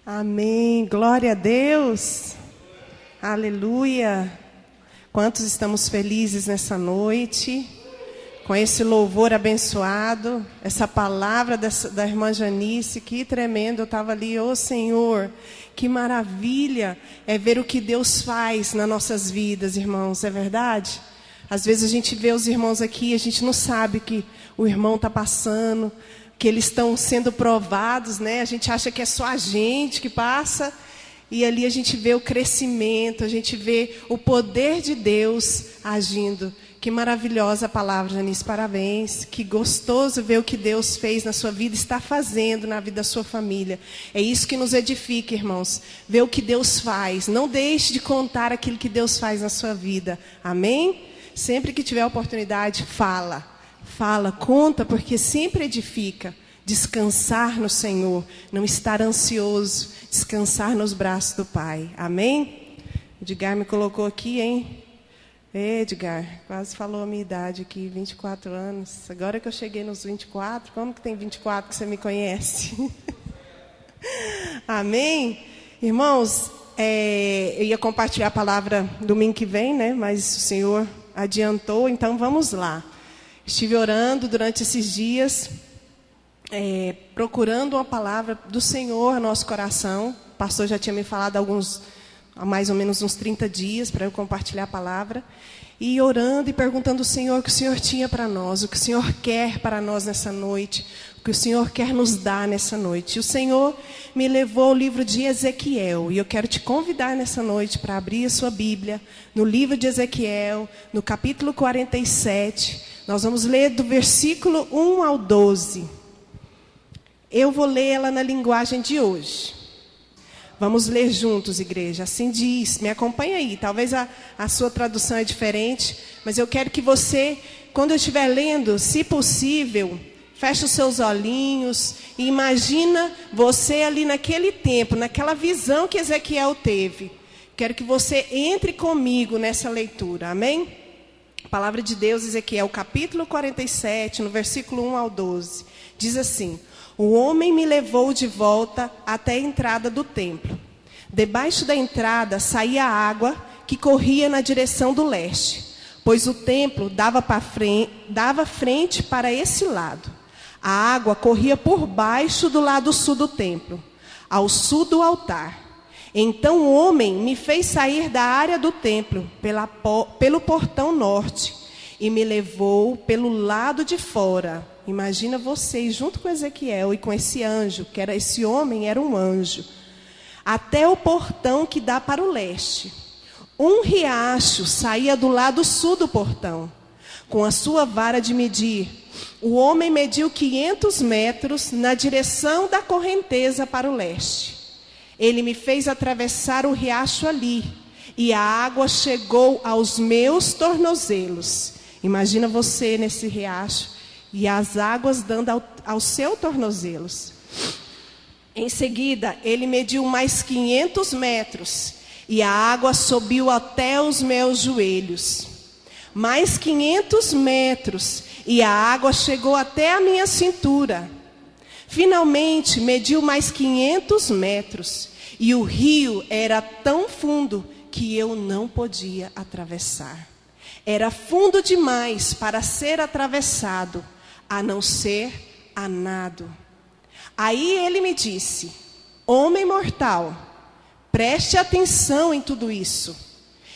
Amém. Glória a Deus. Aleluia. Quantos estamos felizes nessa noite, com esse louvor abençoado, essa palavra da irmã Janice, que tremendo. Eu estava ali, ô Senhor, que maravilha é ver o que Deus faz nas nossas vidas, irmãos, é verdade? Às vezes a gente vê os irmãos aqui, a gente não sabe que o irmão está passando, que eles estão sendo provados, né? A gente acha que é só a gente que passa, e ali a gente vê o crescimento, a gente vê o poder de Deus agindo. Que maravilhosa palavra, Janice, parabéns. Que gostoso ver o que Deus fez na sua vida, está fazendo na vida da sua família. É isso que nos edifica, irmãos. Ver o que Deus faz. Não deixe de contar aquilo que Deus faz na sua vida. Amém? Sempre que tiver a oportunidade, fala. Fala, conta, porque sempre edifica. Descansar no Senhor, não estar ansioso, descansar nos braços do Pai. Amém? Edgar me colocou aqui, hein? Edgar, quase falou a minha idade aqui, 24 anos. Agora que eu cheguei nos 24, como que tem 24 que você me conhece? Amém? Irmãos, eu ia compartilhar a palavra domingo que vem, né? Mas o Senhor adiantou, então vamos lá. Estive orando durante esses dias, procurando uma palavra do Senhor no nosso coração. O pastor já tinha me falado há mais ou menos uns 30 dias para eu compartilhar a palavra. E orando e perguntando ao Senhor o que o Senhor tinha para nós, o que o Senhor quer para nós nessa noite, o que o Senhor quer nos dar nessa noite. E o Senhor me levou ao livro de Ezequiel. E eu quero te convidar nessa noite para abrir a sua Bíblia no livro de Ezequiel, no capítulo 47. Nós vamos ler do versículo 1 ao 12. Eu vou ler ela na linguagem de hoje. Vamos ler juntos, igreja. Assim diz, me acompanha aí. Talvez a sua tradução é diferente, mas eu quero que você, quando eu estiver lendo, se possível, feche os seus olhinhos e imagina você ali naquele tempo, naquela visão que Ezequiel teve. Quero que você entre comigo nessa leitura, amém? A palavra de Deus, Ezequiel, capítulo 47, no versículo 1 ao 12. Diz assim: o homem me levou de volta até a entrada do templo. Debaixo da entrada saía água que corria na direção do leste, pois o templo dava frente para esse lado. A água corria por baixo do lado sul do templo, ao sul do altar. Então o homem me fez sair da área do templo pelo portão norte e me levou pelo lado de fora. Imagina vocês, junto com Ezequiel e com esse anjo, esse homem era um anjo, até o portão que dá para o leste. Um riacho saía do lado sul do portão. Com a sua vara de medir, o homem mediu 500 metros na direção da correnteza para o leste. Ele me fez atravessar o riacho ali, e a água chegou aos meus tornozelos. Imagina você nesse riacho, e as águas dando aos seus tornozelos. Em seguida, ele mediu mais 500 metros, e a água subiu até os meus joelhos. Mais 500 metros, e a água chegou até a minha cintura. Finalmente, mediu mais 500 metros, e o rio era tão fundo que eu não podia atravessar. Era fundo demais para ser atravessado, a não ser a nado. Aí ele me disse: homem mortal, preste atenção em tudo isso.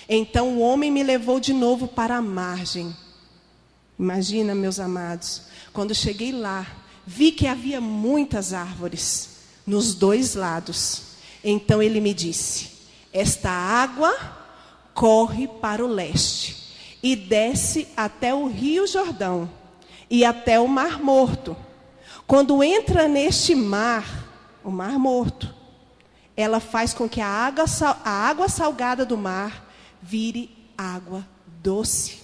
Então o homem me levou de novo para a margem. Imagina, meus amados, quando cheguei lá, vi que havia muitas árvores nos dois lados. Então ele me disse: esta água corre para o leste e desce até o rio Jordão e até o Mar Morto. Quando entra neste mar, o Mar Morto, ela faz com que a água salgada do mar vire água doce.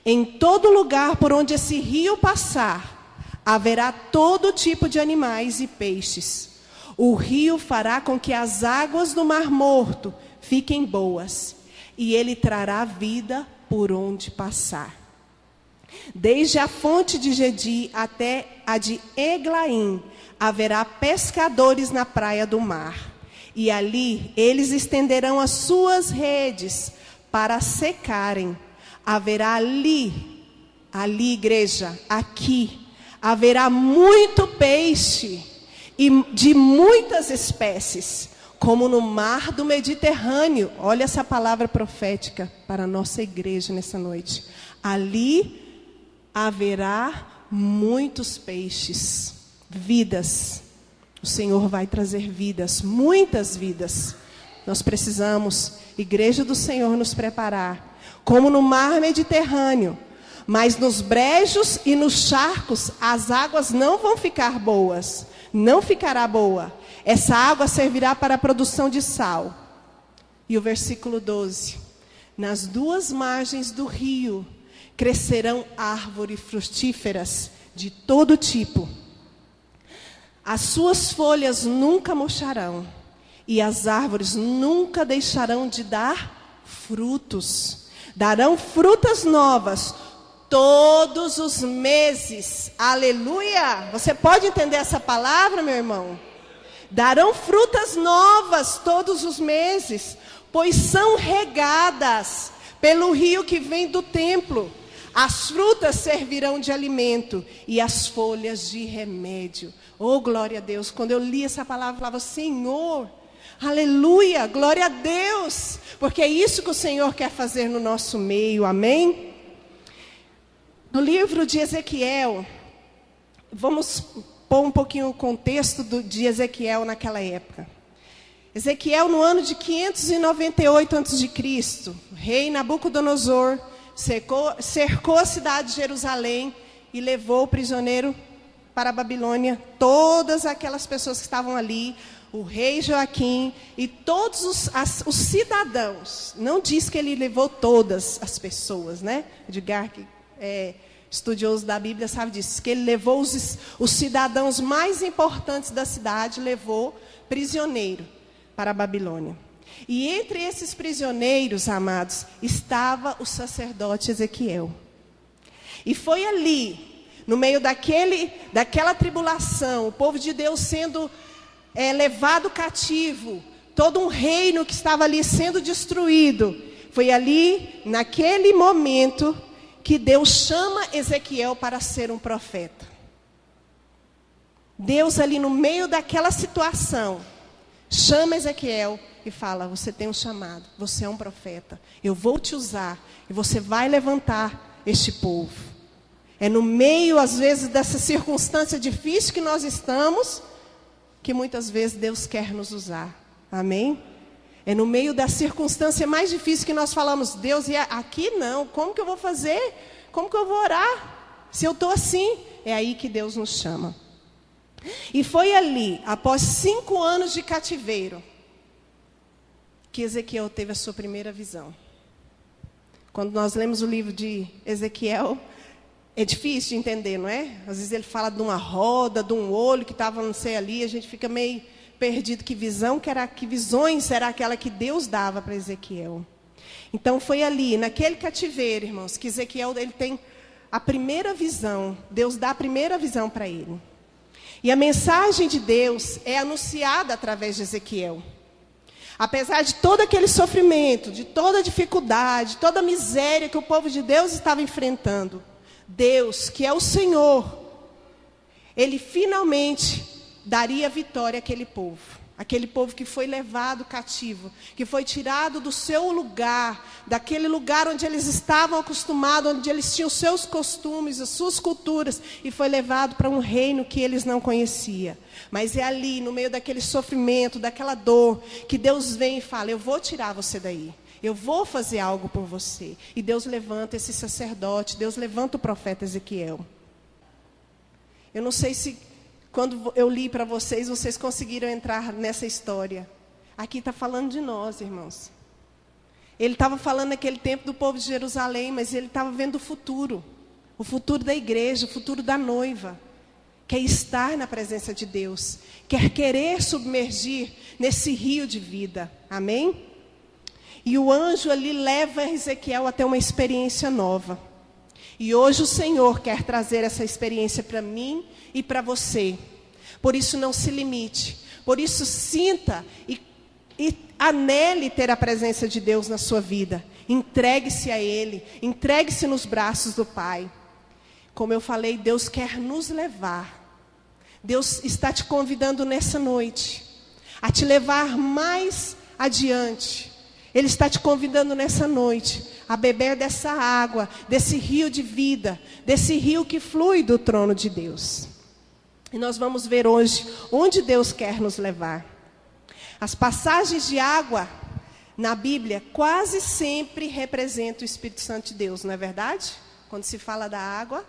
Em todo lugar por onde esse rio passar, haverá todo tipo de animais e peixes. O rio fará com que as águas do Mar Morto fiquem boas, e ele trará vida por onde passar. Desde a fonte de Gedi até a de Eglaim, haverá pescadores na praia do mar. E ali eles estenderão as suas redes para secarem. Haverá ali, igreja, aqui, haverá muito peixe e de muitas espécies, como no mar do Mediterrâneo. Olha essa palavra profética para a nossa igreja nessa noite. Ali haverá muitos peixes, vidas. O Senhor vai trazer vidas, muitas vidas. Nós precisamos, igreja do Senhor, nos preparar, como no mar Mediterrâneo. Mas nos brejos e nos charcos, as águas não vão ficar boas. Não ficará boa. Essa água servirá para a produção de sal. E o versículo 12. Nas duas margens do rio crescerão árvores frutíferas de todo tipo. As suas folhas nunca murcharão, e as árvores nunca deixarão de dar frutos. Darão frutas novas todos os meses. Aleluia! Você pode entender essa palavra, meu irmão? Darão frutas novas todos os meses, pois são regadas pelo rio que vem do templo. As frutas servirão de alimento e as folhas de remédio. Oh, glória a Deus. Quando eu li essa palavra, eu falava: Senhor, aleluia, glória a Deus. Porque é isso que o Senhor quer fazer no nosso meio, amém? No livro de Ezequiel, vamos pôr um pouquinho o contexto de Ezequiel naquela época. Ezequiel, no ano de 598 a.C., o rei Nabucodonosor cercou a cidade de Jerusalém e levou prisioneiro para a Babilônia todas aquelas pessoas que estavam ali, o rei Joaquim e todos os cidadãos. Não diz que ele levou todas as pessoas, né? Edgar, que estudioso da Bíblia, sabe disso, que ele levou os cidadãos mais importantes da cidade, levou prisioneiro para a Babilônia. E entre esses prisioneiros, amados, estava o sacerdote Ezequiel. E foi ali, no meio daquela tribulação, o povo de Deus sendo levado cativo, todo um reino que estava ali sendo destruído. Foi ali, naquele momento, que Deus chama Ezequiel para ser um profeta. Deus ali no meio daquela situação, chama Ezequiel e fala: você tem um chamado, você é um profeta, eu vou te usar e você vai levantar este povo. É no meio, às vezes, dessa circunstância difícil que nós estamos, que muitas vezes Deus quer nos usar, amém? É no meio da circunstância mais difícil que nós falamos: Deus, e aqui não, como que eu vou fazer? Como que eu vou orar? Se eu estou assim, é aí que Deus nos chama. E foi ali, após 5 anos de cativeiro, que Ezequiel teve a sua primeira visão. Quando nós lemos o livro de Ezequiel, é difícil de entender, não é? Às vezes ele fala de uma roda, de um olho que estava, não sei, ali, a gente fica meio perdido. Que visões será aquela que Deus dava para Ezequiel? Então foi ali, naquele cativeiro, irmãos, que Ezequiel ele tem a primeira visão. Deus dá a primeira visão para ele. E a mensagem de Deus é anunciada através de Ezequiel. Apesar de todo aquele sofrimento, de toda a dificuldade, toda a miséria que o povo de Deus estava enfrentando, Deus, que é o Senhor, Ele finalmente daria vitória àquele povo que foi levado cativo, que foi tirado do seu lugar, daquele lugar onde eles estavam acostumados, onde eles tinham seus costumes, as suas culturas, e foi levado para um reino que eles não conheciam. Mas é ali, no meio daquele sofrimento, daquela dor, que Deus vem e fala: eu vou tirar você daí, eu vou fazer algo por você. E Deus levanta esse sacerdote, Deus levanta o profeta Ezequiel. Eu não sei se, quando eu li para vocês, vocês conseguiram entrar nessa história. Aqui está falando de nós, irmãos. Ele estava falando naquele tempo do povo de Jerusalém, mas ele estava vendo o futuro da igreja, o futuro da noiva. Quer estar na presença de Deus, querer submergir nesse rio de vida, amém? E o anjo ali leva Ezequiel até uma experiência nova. E hoje o Senhor quer trazer essa experiência para mim e para você. Por isso não se limite. Por isso sinta e anele ter a presença de Deus na sua vida. Entregue-se a Ele. Entregue-se nos braços do Pai. Como eu falei, Deus quer nos levar. Deus está te convidando nessa noite a te levar mais adiante. Ele está te convidando nessa noite a beber dessa água, desse rio de vida, desse rio que flui do trono de Deus. E nós vamos ver hoje onde Deus quer nos levar. As passagens de água na Bíblia quase sempre representam o Espírito Santo de Deus, não é verdade? Quando se fala da água,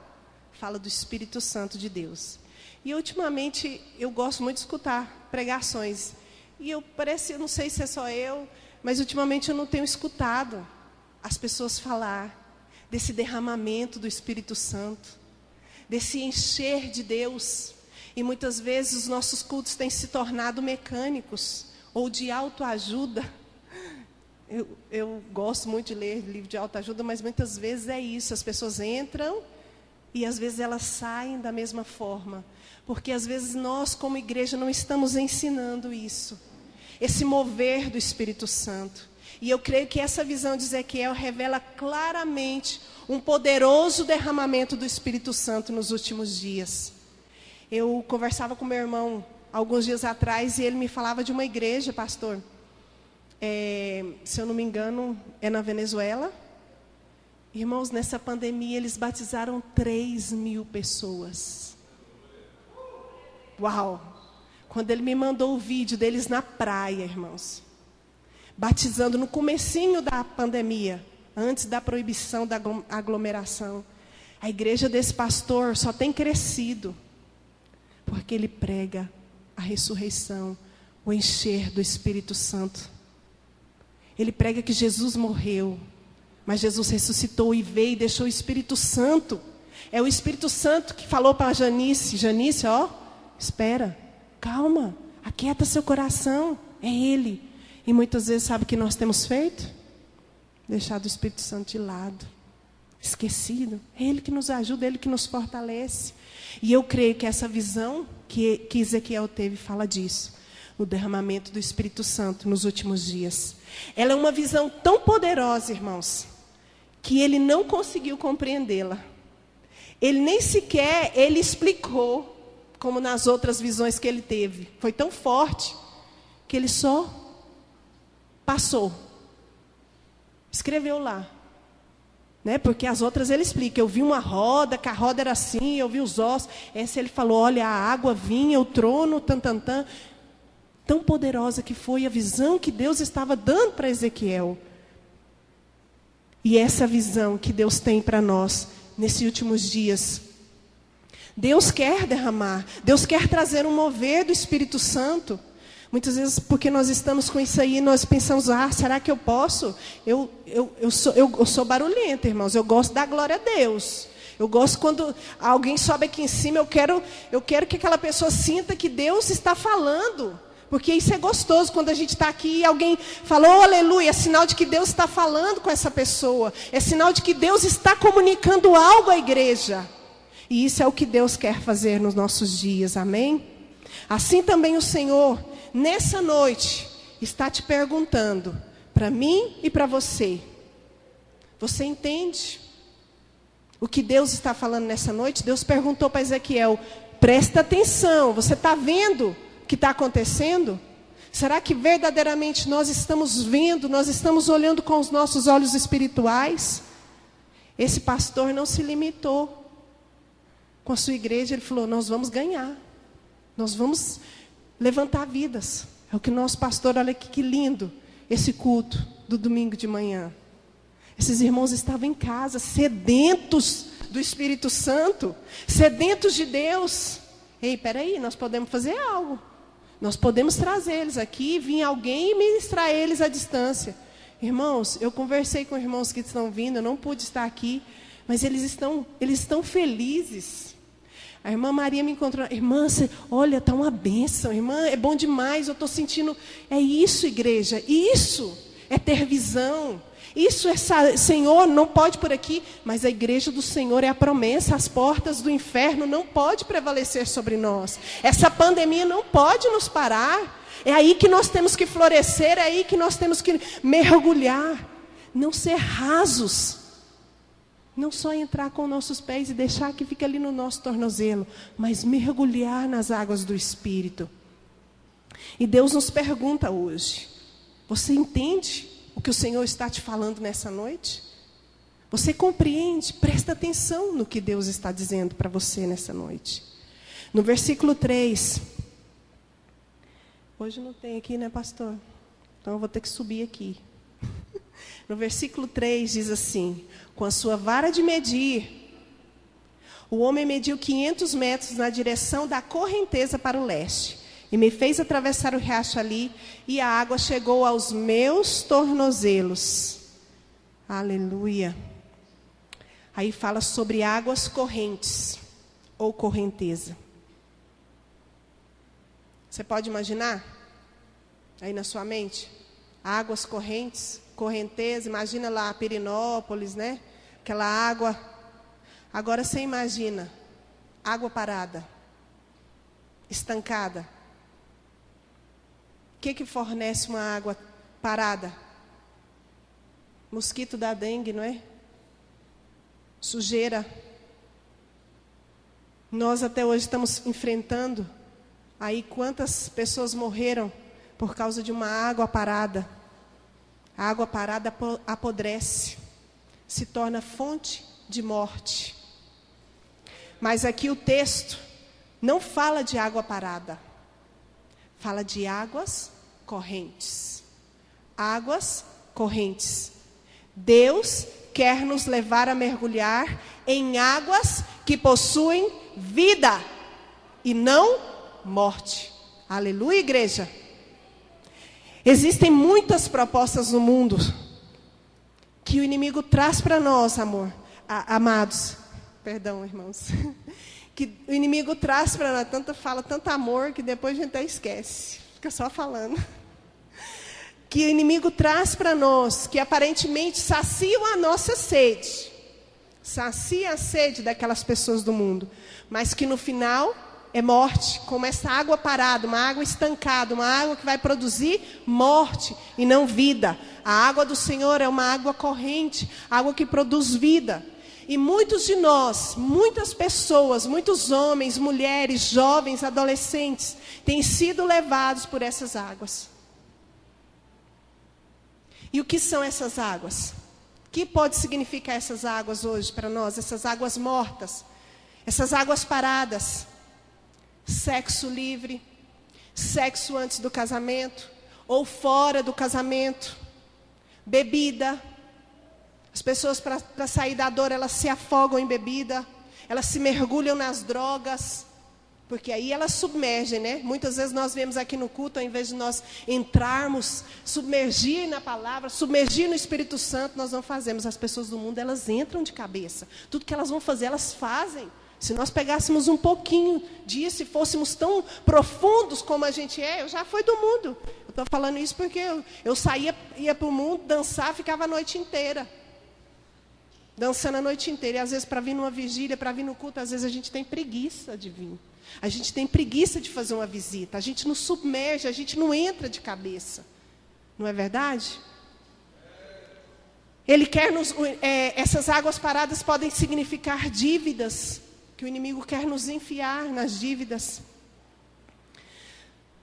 fala do Espírito Santo de Deus. E ultimamente eu gosto muito de escutar pregações. E eu não sei se é só eu, mas ultimamente eu não tenho escutado as pessoas falar desse derramamento do Espírito Santo, desse encher de Deus. E muitas vezes os nossos cultos têm se tornado mecânicos ou de autoajuda. Eu gosto muito de ler livro de autoajuda, mas muitas vezes é isso. As pessoas entram e às vezes elas saem da mesma forma. Porque às vezes nós, como igreja, não estamos ensinando isso. Esse mover do Espírito Santo. E eu creio que essa visão de Ezequiel revela claramente um poderoso derramamento do Espírito Santo nos últimos dias. Eu conversava com meu irmão alguns dias atrás e ele me falava de uma igreja, pastor. Se eu não me engano, é na Venezuela. Irmãos, nessa pandemia eles batizaram 3.000 pessoas. Uau! Quando ele me mandou o vídeo deles na praia, irmãos, batizando no comecinho da pandemia, antes da proibição da aglomeração, a igreja desse pastor só tem crescido, porque ele prega a ressurreição, o encher do Espírito Santo. Ele prega que Jesus morreu, mas Jesus ressuscitou e veio e deixou o Espírito Santo. É o Espírito Santo que falou para Janice, ó, espera, calma, aquieta seu coração, é Ele. E muitas vezes sabe o que nós temos feito? Deixado o Espírito Santo de lado, esquecido. É Ele que nos ajuda, é Ele que nos fortalece. E eu creio que essa visão que Ezequiel teve fala disso. O derramamento do Espírito Santo nos últimos dias. Ela é uma visão tão poderosa, irmãos, que ele não conseguiu compreendê-la. Ele nem sequer explicou, como nas outras visões que ele teve. Foi tão forte que ele só passou. Escreveu lá. Né? Porque as outras ele explica. Eu vi uma roda, que a roda era assim, eu vi os ossos. Essa ele falou, olha, a água vinha, o trono, tantantã. Tão poderosa que foi a visão que Deus estava dando para Ezequiel. E essa visão que Deus tem para nós, nesses últimos dias. Deus quer derramar, Deus quer trazer um mover do Espírito Santo. Muitas vezes, porque nós estamos com isso aí, nós pensamos, será que eu posso? Eu sou barulhenta, irmãos, eu gosto da glória a Deus. Eu gosto quando alguém sobe aqui em cima, eu quero que aquela pessoa sinta que Deus está falando. Porque isso é gostoso, quando a gente está aqui e alguém falou, aleluia, é sinal de que Deus está falando com essa pessoa. É sinal de que Deus está comunicando algo à igreja. E isso é o que Deus quer fazer nos nossos dias, amém? Assim também o Senhor, nessa noite, está te perguntando, para mim e para você. Você entende o que Deus está falando nessa noite? Deus perguntou para Ezequiel, presta atenção, você está vendo o que está acontecendo? Será que verdadeiramente nós estamos vendo, nós estamos olhando com os nossos olhos espirituais? Esse pastor não se limitou com a sua igreja, ele falou, nós vamos ganhar, nós vamos levantar vidas. É o que nosso pastor, olha aqui que lindo, esse culto do domingo de manhã. Esses irmãos estavam em casa, sedentos do Espírito Santo, sedentos de Deus. Ei, peraí, nós podemos fazer algo. Nós podemos trazer eles aqui, vir alguém e ministrar eles à distância. Irmãos, eu conversei com irmãos que estão vindo, eu não pude estar aqui, mas eles estão felizes. A irmã Maria me encontrou, irmã, olha, está uma bênção, irmã, é bom demais, eu estou sentindo, é isso, igreja, isso. é ter visão. Isso é, Senhor, não pode por aqui, mas a igreja do Senhor é a promessa. As portas do inferno não podem prevalecer sobre nós. Essa pandemia não pode nos parar. É aí que nós temos que florescer, é aí que nós temos que mergulhar. Não ser rasos. Não só entrar com nossos pés e deixar que fique ali no nosso tornozelo, mas mergulhar nas águas do Espírito. E Deus nos pergunta hoje: você entende o que o Senhor está te falando nessa noite? Você compreende? Presta atenção no que Deus está dizendo para você nessa noite. No versículo 3. Hoje não tem aqui, né, pastor? Então eu vou ter que subir aqui. No versículo 3 diz assim: com a sua vara de medir, o homem mediu 500 metros na direção da correnteza para o leste, e me fez atravessar o riacho ali, e a água chegou aos meus tornozelos. Aleluia. Aí fala sobre águas correntes, ou correnteza. Você pode imaginar? Aí na sua mente? Águas correntes, correnteza, imagina lá Pirinópolis, né? Aquela água. Agora você imagina, água parada, estancada. O que fornece uma água parada? Mosquito da dengue, não é? Sujeira. Nós até hoje estamos enfrentando. Aí quantas pessoas morreram por causa de uma água parada? A água parada apodrece, se torna fonte de morte. Mas aqui o texto não fala de água parada. Fala de águas correntes. Águas correntes. Deus quer nos levar a mergulhar em águas que possuem vida e não morte. Aleluia, igreja. Existem muitas propostas no mundo que o inimigo traz para nós, amados. Perdão, irmãos. Que o inimigo traz para nós, fala tanto amor que depois a gente até esquece. Fica só falando. Que o inimigo traz para nós, que aparentemente saciam a nossa sede. Sacia a sede daquelas pessoas do mundo. Mas que no final é morte, como essa água parada, uma água estancada, uma água que vai produzir morte e não vida. A água do Senhor é uma água corrente, água que produz vida. E muitos de nós, muitas pessoas, muitos homens, mulheres, jovens, adolescentes, têm sido levados por essas águas. E o que são essas águas? O que pode significar essas águas hoje para nós? Essas águas mortas, essas águas paradas. Sexo livre, sexo antes do casamento, ou fora do casamento, bebida. As pessoas, para sair da dor, elas se afogam em bebida, elas se mergulham nas drogas, porque aí elas submergem, né? Muitas vezes nós vemos aqui no culto, ao invés de nós entrarmos, submergir na palavra, submergir no Espírito Santo, nós não fazemos. As pessoas do mundo, elas entram de cabeça. Tudo que elas vão fazer, elas fazem. Se nós pegássemos um pouquinho disso e fôssemos tão profundos como a gente é, eu já fui do mundo. Eu estou falando isso porque eu saía, ia para o mundo, dançar, ficava a noite inteira. Dançando a noite inteira. E às vezes para vir numa vigília, para vir no culto, às vezes a gente tem preguiça de vir. A gente tem preguiça de fazer uma visita. A gente não submerge, a gente não entra de cabeça. Não é verdade? Ele quer nos... essas águas paradas podem significar dívidas. Que o inimigo quer nos enfiar nas dívidas.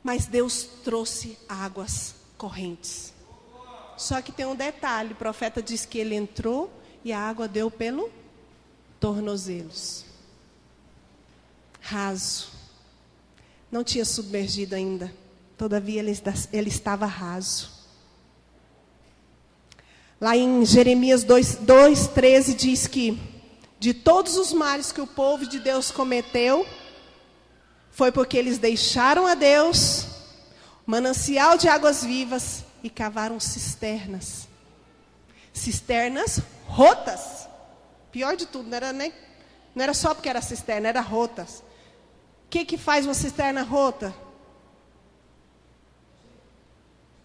Mas Deus trouxe águas correntes. Só que tem um detalhe. O profeta diz que ele entrou e a água deu pelo tornozelos. Raso. Não tinha submergido ainda. Todavia ele estava raso. Lá em Jeremias 2:13 diz que de todos os males que o povo de Deus cometeu, foi porque eles deixaram a Deus, manancial de águas vivas, e cavaram cisternas. Cisternas rotas. Pior de tudo, não era só porque era cisterna, era rotas. O que faz uma cisterna rota?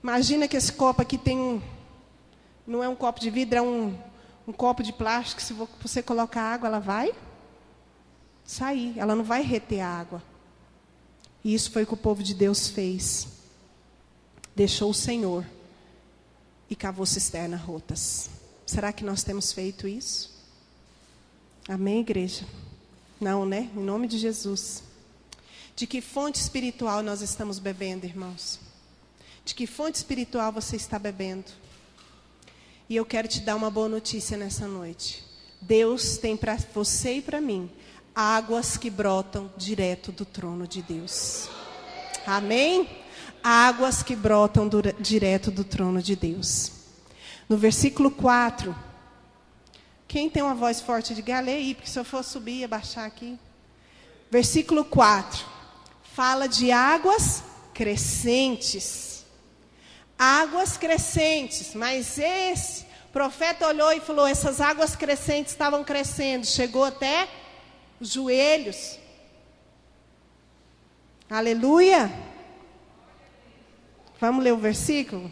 Imagina que esse copo aqui tem Não é um copo de vidro, é um copo de plástico. Se você colocar água, ela vai sair. Ela não vai reter a água. E isso foi o que o povo de Deus fez. Deixou o Senhor e cavou cisternas rotas. Será que nós temos feito isso? Amém, igreja? Não, né? Em nome de Jesus. De que fonte espiritual nós estamos bebendo, irmãos? De que fonte espiritual você está bebendo? E eu quero te dar uma boa notícia nessa noite. Deus tem para você e para mim águas que brotam direto do trono de Deus. Amém? Águas que brotam direto do trono de Deus. No versículo 4. Quem tem uma voz forte, diga, lê aí, porque se eu for subir e abaixar aqui. Versículo 4. Fala de águas crescentes. Águas crescentes. Mas esse profeta olhou e falou, essas águas crescentes estavam crescendo. Chegou até os joelhos. Aleluia. Vamos ler o versículo?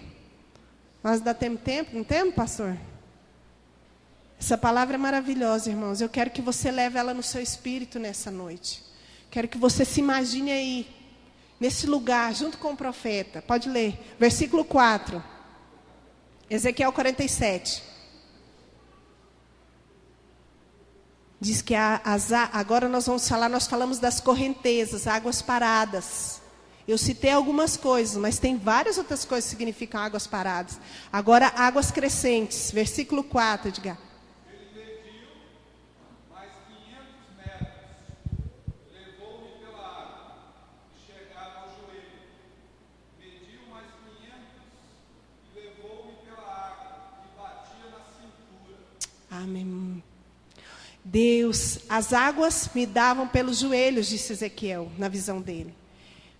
Nós ainda temos tempo, não temos, pastor? Essa palavra é maravilhosa, irmãos. Eu quero que você leve ela no seu espírito nessa noite. Quero que você se imagine aí, nesse lugar, junto com o profeta. Pode ler. Versículo 4. Ezequiel 47. Diz que agora nós vamos falar, nós falamos das correntezas, águas paradas. Eu citei algumas coisas, mas tem várias outras coisas que significam águas paradas. Agora, águas crescentes. Versículo 4, Edgar. Amém. Deus, as águas me davam pelos joelhos, disse Ezequiel, na visão dele.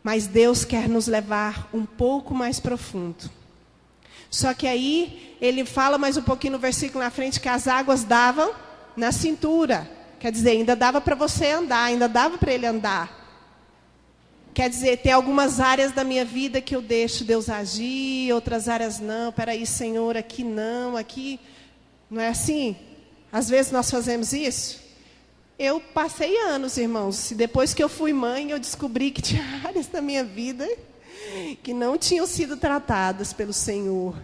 Mas Deus quer nos levar um pouco mais profundo. Só que aí, ele fala mais um pouquinho no versículo na frente, que as águas davam na cintura. Quer dizer, ainda dava para você andar, ainda dava para ele andar. Quer dizer, tem algumas áreas da minha vida que eu deixo Deus agir, outras áreas não. Peraí, Senhor, aqui não, aqui... Não é assim? Às vezes nós fazemos isso. Eu passei anos, irmãos. E depois que eu fui mãe, eu descobri que tinha áreas da minha vida que não tinham sido tratadas pelo Senhor.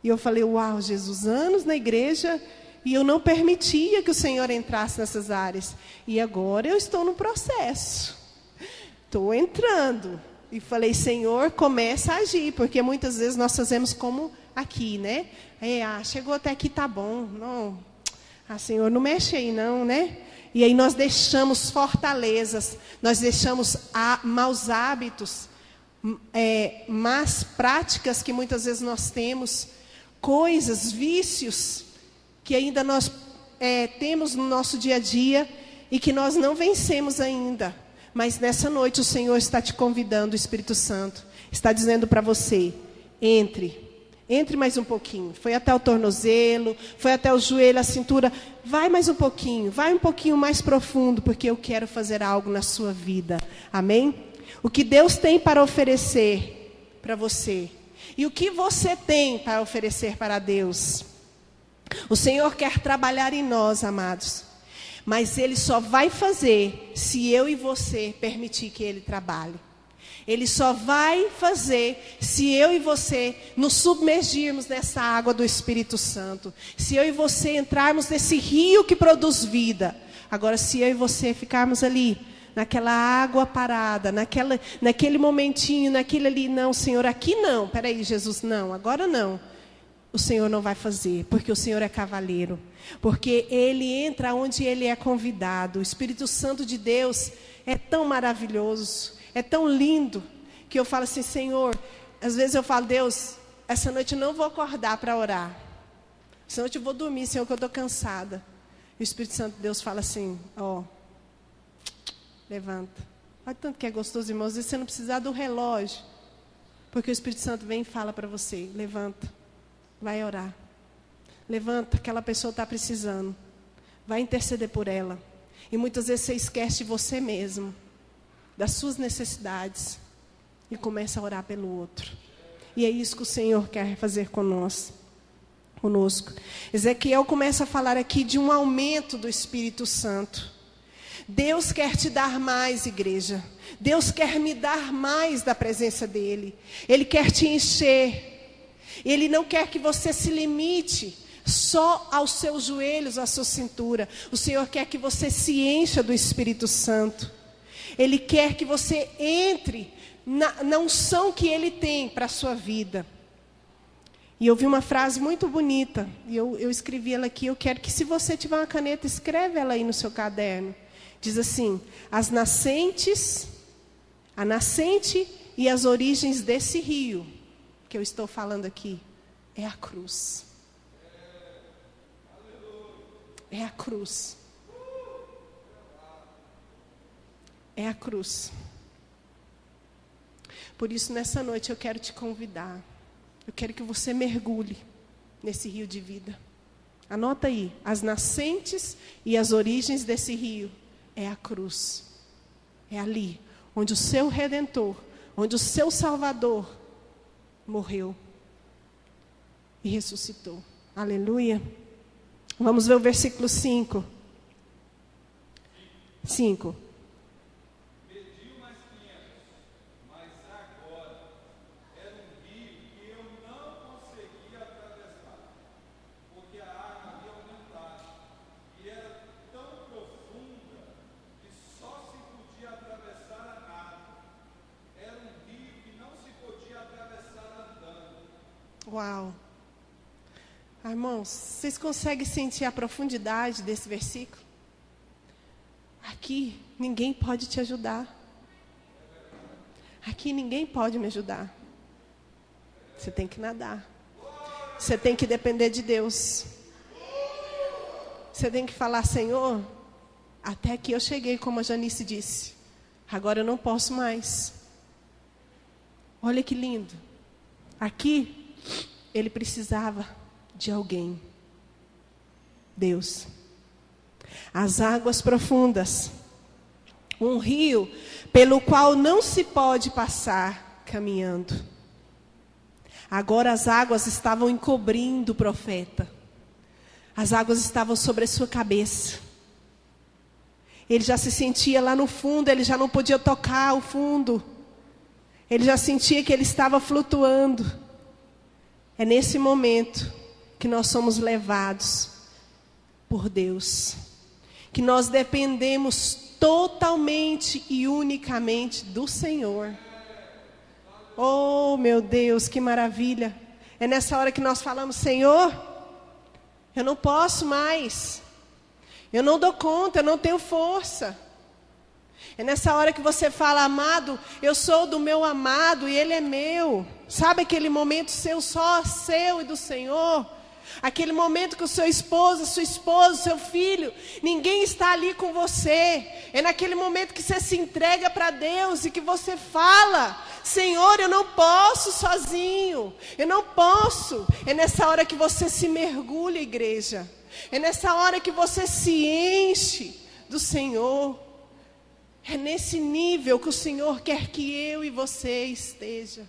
E eu falei, uau, Jesus, anos na igreja e eu não permitia que o Senhor entrasse nessas áreas. E agora eu estou no processo. Estou entrando. E falei, Senhor, começa a agir. Porque muitas vezes nós fazemos como aqui, né? Chegou até aqui, tá bom. Não, Senhor, não mexe aí não, né? E aí nós deixamos fortalezas, nós deixamos maus hábitos, más práticas que muitas vezes nós temos, coisas, vícios, que ainda nós temos no nosso dia a dia e que nós não vencemos ainda. Mas nessa noite o Senhor está te convidando, o Espírito Santo, está dizendo para você, entre mais um pouquinho. Foi até o tornozelo, foi até o joelho, a cintura. Vai mais um pouquinho, vai um pouquinho mais profundo, porque eu quero fazer algo na sua vida. Amém? O que Deus tem para oferecer para você. E o que você tem para oferecer para Deus. O Senhor quer trabalhar em nós, amados. Mas Ele só vai fazer se eu e você permitir que Ele trabalhe. Ele só vai fazer se eu e você nos submergirmos nessa água do Espírito Santo. Se eu e você entrarmos nesse rio que produz vida. Agora, se eu e você ficarmos ali, naquela água parada, naquele momentinho, naquele ali, não, Senhor, aqui não. Peraí, Jesus, não, agora não. O Senhor não vai fazer, porque o Senhor é cavaleiro. Porque Ele entra onde Ele é convidado. O Espírito Santo de Deus é tão maravilhoso. É tão lindo que eu falo assim, Senhor, às vezes eu falo, Deus, essa noite eu não vou acordar para orar. Essa noite eu vou dormir, Senhor, que eu estou cansada. E o Espírito Santo de Deus fala assim, levanta. Olha tanto que é gostoso, irmãos, às vezes você não precisa do relógio. Porque o Espírito Santo vem e fala para você, levanta, vai orar. Levanta, aquela pessoa está precisando. Vai interceder por ela. E muitas vezes você esquece de você mesmo. Das suas necessidades e começa a orar pelo outro. E é isso que o Senhor quer fazer conosco. conosco. Ezequiel começa a falar aqui de um aumento do Espírito Santo. Deus quer te dar mais, igreja. Deus quer me dar mais da presença dEle. Ele quer te encher. Ele não quer que você se limite só aos seus joelhos, à sua cintura. O Senhor quer que você se encha do Espírito Santo. Ele quer que você entre na unção que Ele tem para a sua vida. E eu vi uma frase muito bonita, e eu escrevi ela aqui. Eu quero que, se você tiver uma caneta, escreve ela aí no seu caderno. Diz assim: a nascente e as origens desse rio, que eu estou falando aqui, é a cruz. É a cruz. É a cruz. Por isso, nessa noite, eu quero te convidar. Eu quero que você mergulhe nesse rio de vida. Anota aí: as nascentes e as origens desse rio é a cruz. É ali onde o seu Redentor, onde o seu Salvador morreu e ressuscitou. Aleluia. Vamos ver o versículo 5. 5. Uau! Irmãos, vocês conseguem sentir a profundidade desse versículo? Aqui ninguém pode te ajudar. Aqui ninguém pode me ajudar. Você tem que nadar. Você tem que depender de Deus. Você tem que falar: Senhor, até aqui eu cheguei, como a Janice disse. Agora eu não posso mais. Olha que lindo. Aqui ele precisava de alguém. Deus. As águas profundas. Um rio pelo qual não se pode passar caminhando. Agora as águas estavam encobrindo o profeta. As águas estavam sobre a sua cabeça. Ele já se sentia lá no fundo, ele já não podia tocar o fundo. Ele já sentia que ele estava flutuando. É nesse momento que nós somos levados por Deus. Que nós dependemos totalmente e unicamente do Senhor. Oh, meu Deus, que maravilha. É nessa hora que nós falamos: Senhor, eu não posso mais. Eu não dou conta, eu não tenho força. É nessa hora que você fala: amado, eu sou do meu amado e ele é meu. Sabe aquele momento seu, só seu e do Senhor? Aquele momento que o seu esposo, sua esposa, seu filho, ninguém está ali com você. É naquele momento que você se entrega para Deus e que você fala: Senhor, eu não posso sozinho. Eu não posso. É nessa hora que você se mergulha, igreja. É nessa hora que você se enche do Senhor. É nesse nível que o Senhor quer que eu e você esteja.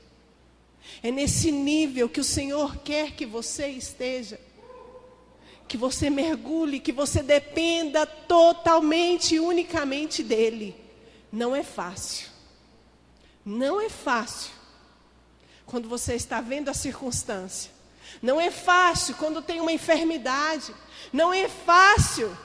É nesse nível que o Senhor quer que você esteja. Que você mergulhe, que você dependa totalmente e unicamente dEle. Não é fácil. Não é fácil quando você está vendo a circunstância. Não é fácil quando tem uma enfermidade. Não é fácil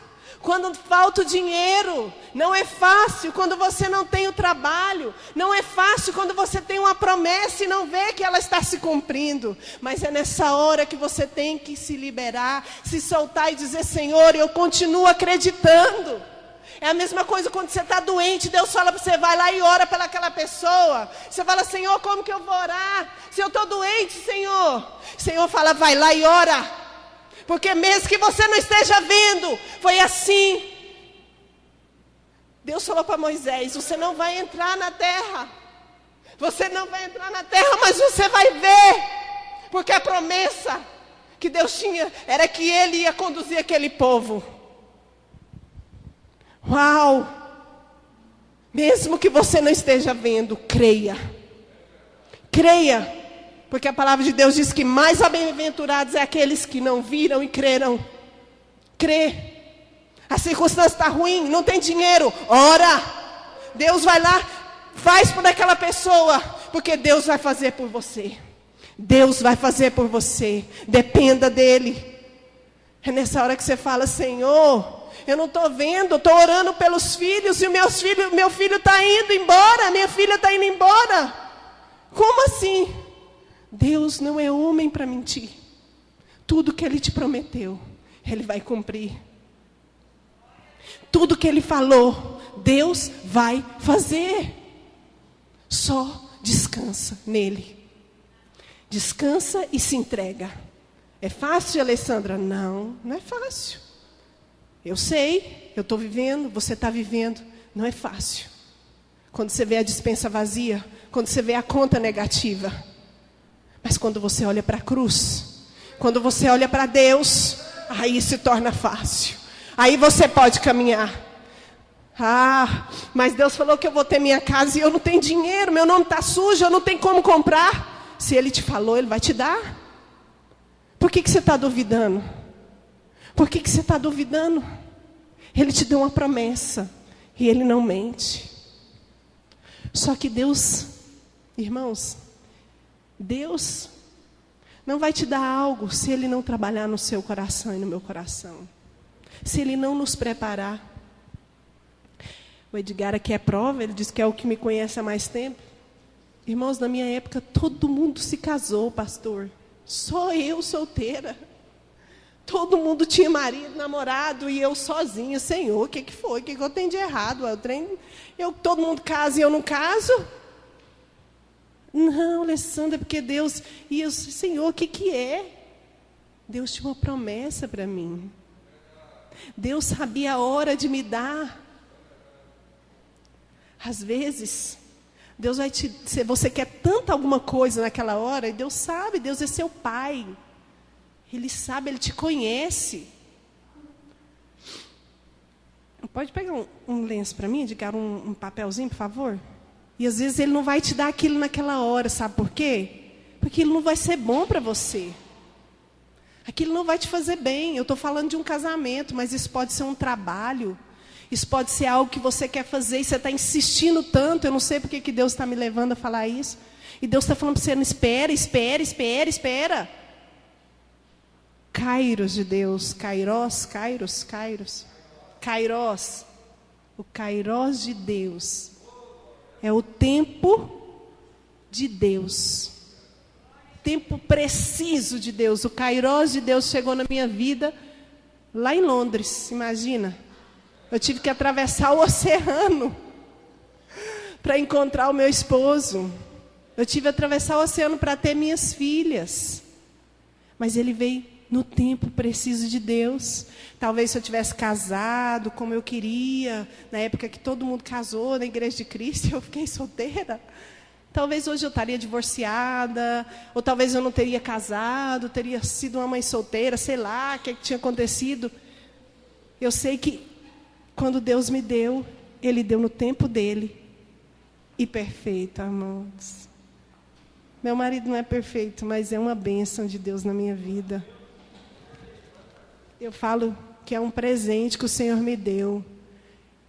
quando falta o dinheiro. Não é fácil quando você não tem o trabalho. Não é fácil quando você tem uma promessa e não vê que ela está se cumprindo. Mas é nessa hora que você tem que se liberar, se soltar e dizer: Senhor, eu continuo acreditando. É a mesma coisa quando você está doente. Deus fala para você: vai lá e ora pelaquela pessoa. Você fala: Senhor, como que eu vou orar? Se eu estou doente, Senhor. O Senhor fala: vai lá e ora. Porque mesmo que você não esteja vendo, foi assim. Deus falou para Moisés: você não vai entrar na terra. Você não vai entrar na terra, mas você vai ver. Porque a promessa que Deus tinha era que Ele ia conduzir aquele povo. Uau! Mesmo que você não esteja vendo, creia. Creia. Porque a palavra de Deus diz que mais bem-aventurados é aqueles que não viram e creram. Crê. A circunstância está ruim, não tem dinheiro. Ora. Deus vai lá, faz por aquela pessoa. Porque Deus vai fazer por você. Deus vai fazer por você. Dependa dEle. É nessa hora que você fala: Senhor, eu não estou vendo, estou orando pelos filhos. E meu filho está indo embora, minha filha está indo embora. Como assim? Deus não é homem para mentir. Tudo que Ele te prometeu, Ele vai cumprir. Tudo que Ele falou, Deus vai fazer. Só descansa nele. Descansa e se entrega. É fácil, Alessandra? Não, não é fácil. Eu sei, eu estou vivendo, você está vivendo. Não é fácil. Quando você vê a despensa vazia, quando você vê a conta negativa. Mas quando você olha para a cruz, quando você olha para Deus, aí se torna fácil. Aí você pode caminhar. Ah, mas Deus falou que eu vou ter minha casa e eu não tenho dinheiro, meu nome está sujo, eu não tenho como comprar. Se Ele te falou, Ele vai te dar. Por que você está duvidando? Por que você está duvidando? Ele te deu uma promessa e Ele não mente. Só que Deus, irmãos, Deus não vai te dar algo se Ele não trabalhar no seu coração e no meu coração. Se Ele não nos preparar. O Edgar aqui é prova, ele diz que é o que me conhece há mais tempo. Irmãos, na minha época, todo mundo se casou, pastor. Só eu solteira. Todo mundo tinha marido, namorado, e eu sozinha. Senhor, o que foi? O que eu tenho de errado? Todo mundo casa e eu não caso? Não, Alessandra, porque Deus... E eu, Senhor, o que é? Deus tinha uma promessa para mim. Deus sabia a hora de me dar. Às vezes, Deus vai te... Se você quer tanto alguma coisa naquela hora, e Deus sabe, Deus é seu pai. Ele sabe, Ele te conhece. Pode pegar um lenço para mim, Edgar, um papelzinho, por favor? E às vezes Ele não vai te dar aquilo naquela hora, sabe por quê? Porque Ele não vai ser bom para você. Aquilo não vai te fazer bem. Eu estou falando de um casamento, mas isso pode ser um trabalho. Isso pode ser algo que você quer fazer e você está insistindo tanto. Eu não sei porque que Deus está me levando a falar isso. E Deus está falando para você: não, espera. Kairos de Deus. Kairos. O Kairos de Deus. É o tempo de Deus. Tempo preciso de Deus. O Kairos de Deus chegou na minha vida lá em Londres, imagina. Eu tive que atravessar o oceano para encontrar o meu esposo. Eu tive que atravessar o oceano para ter minhas filhas. Mas ele veio no tempo preciso de Deus. Talvez se eu tivesse casado como eu queria, na época que todo mundo casou na Igreja de Cristo, eu fiquei solteira. Talvez hoje eu estaria divorciada, ou talvez eu não teria casado, teria sido uma mãe solteira, sei lá, o que tinha acontecido. Eu sei que quando Deus me deu, Ele deu no tempo dEle. E perfeito, irmãos. Meu marido não é perfeito, mas é uma bênção de Deus na minha vida. Eu falo que é um presente que o Senhor me deu.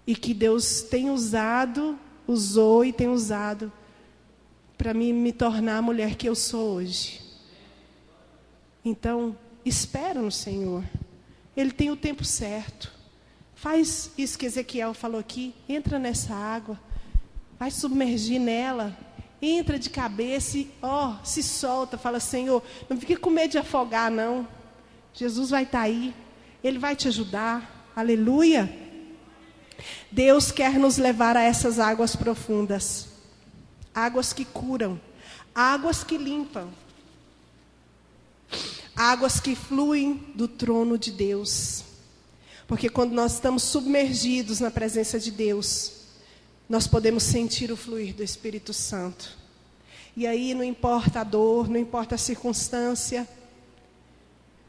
E que Deus tem usou e tem usado para me tornar a mulher que eu sou hoje. Então, espera no Senhor. Ele tem o tempo certo. Faz isso que Ezequiel falou aqui. Entra nessa água. Vai submergir nela. Entra de cabeça e se solta. Fala: Senhor, não fique com medo de afogar, não. Jesus vai estar aí. Ele vai te ajudar. Aleluia. Deus quer nos levar a essas águas profundas. Águas que curam. Águas que limpam. Águas que fluem do trono de Deus. Porque quando nós estamos submergidos na presença de Deus, nós podemos sentir o fluir do Espírito Santo. E aí não importa a dor, não importa a circunstância,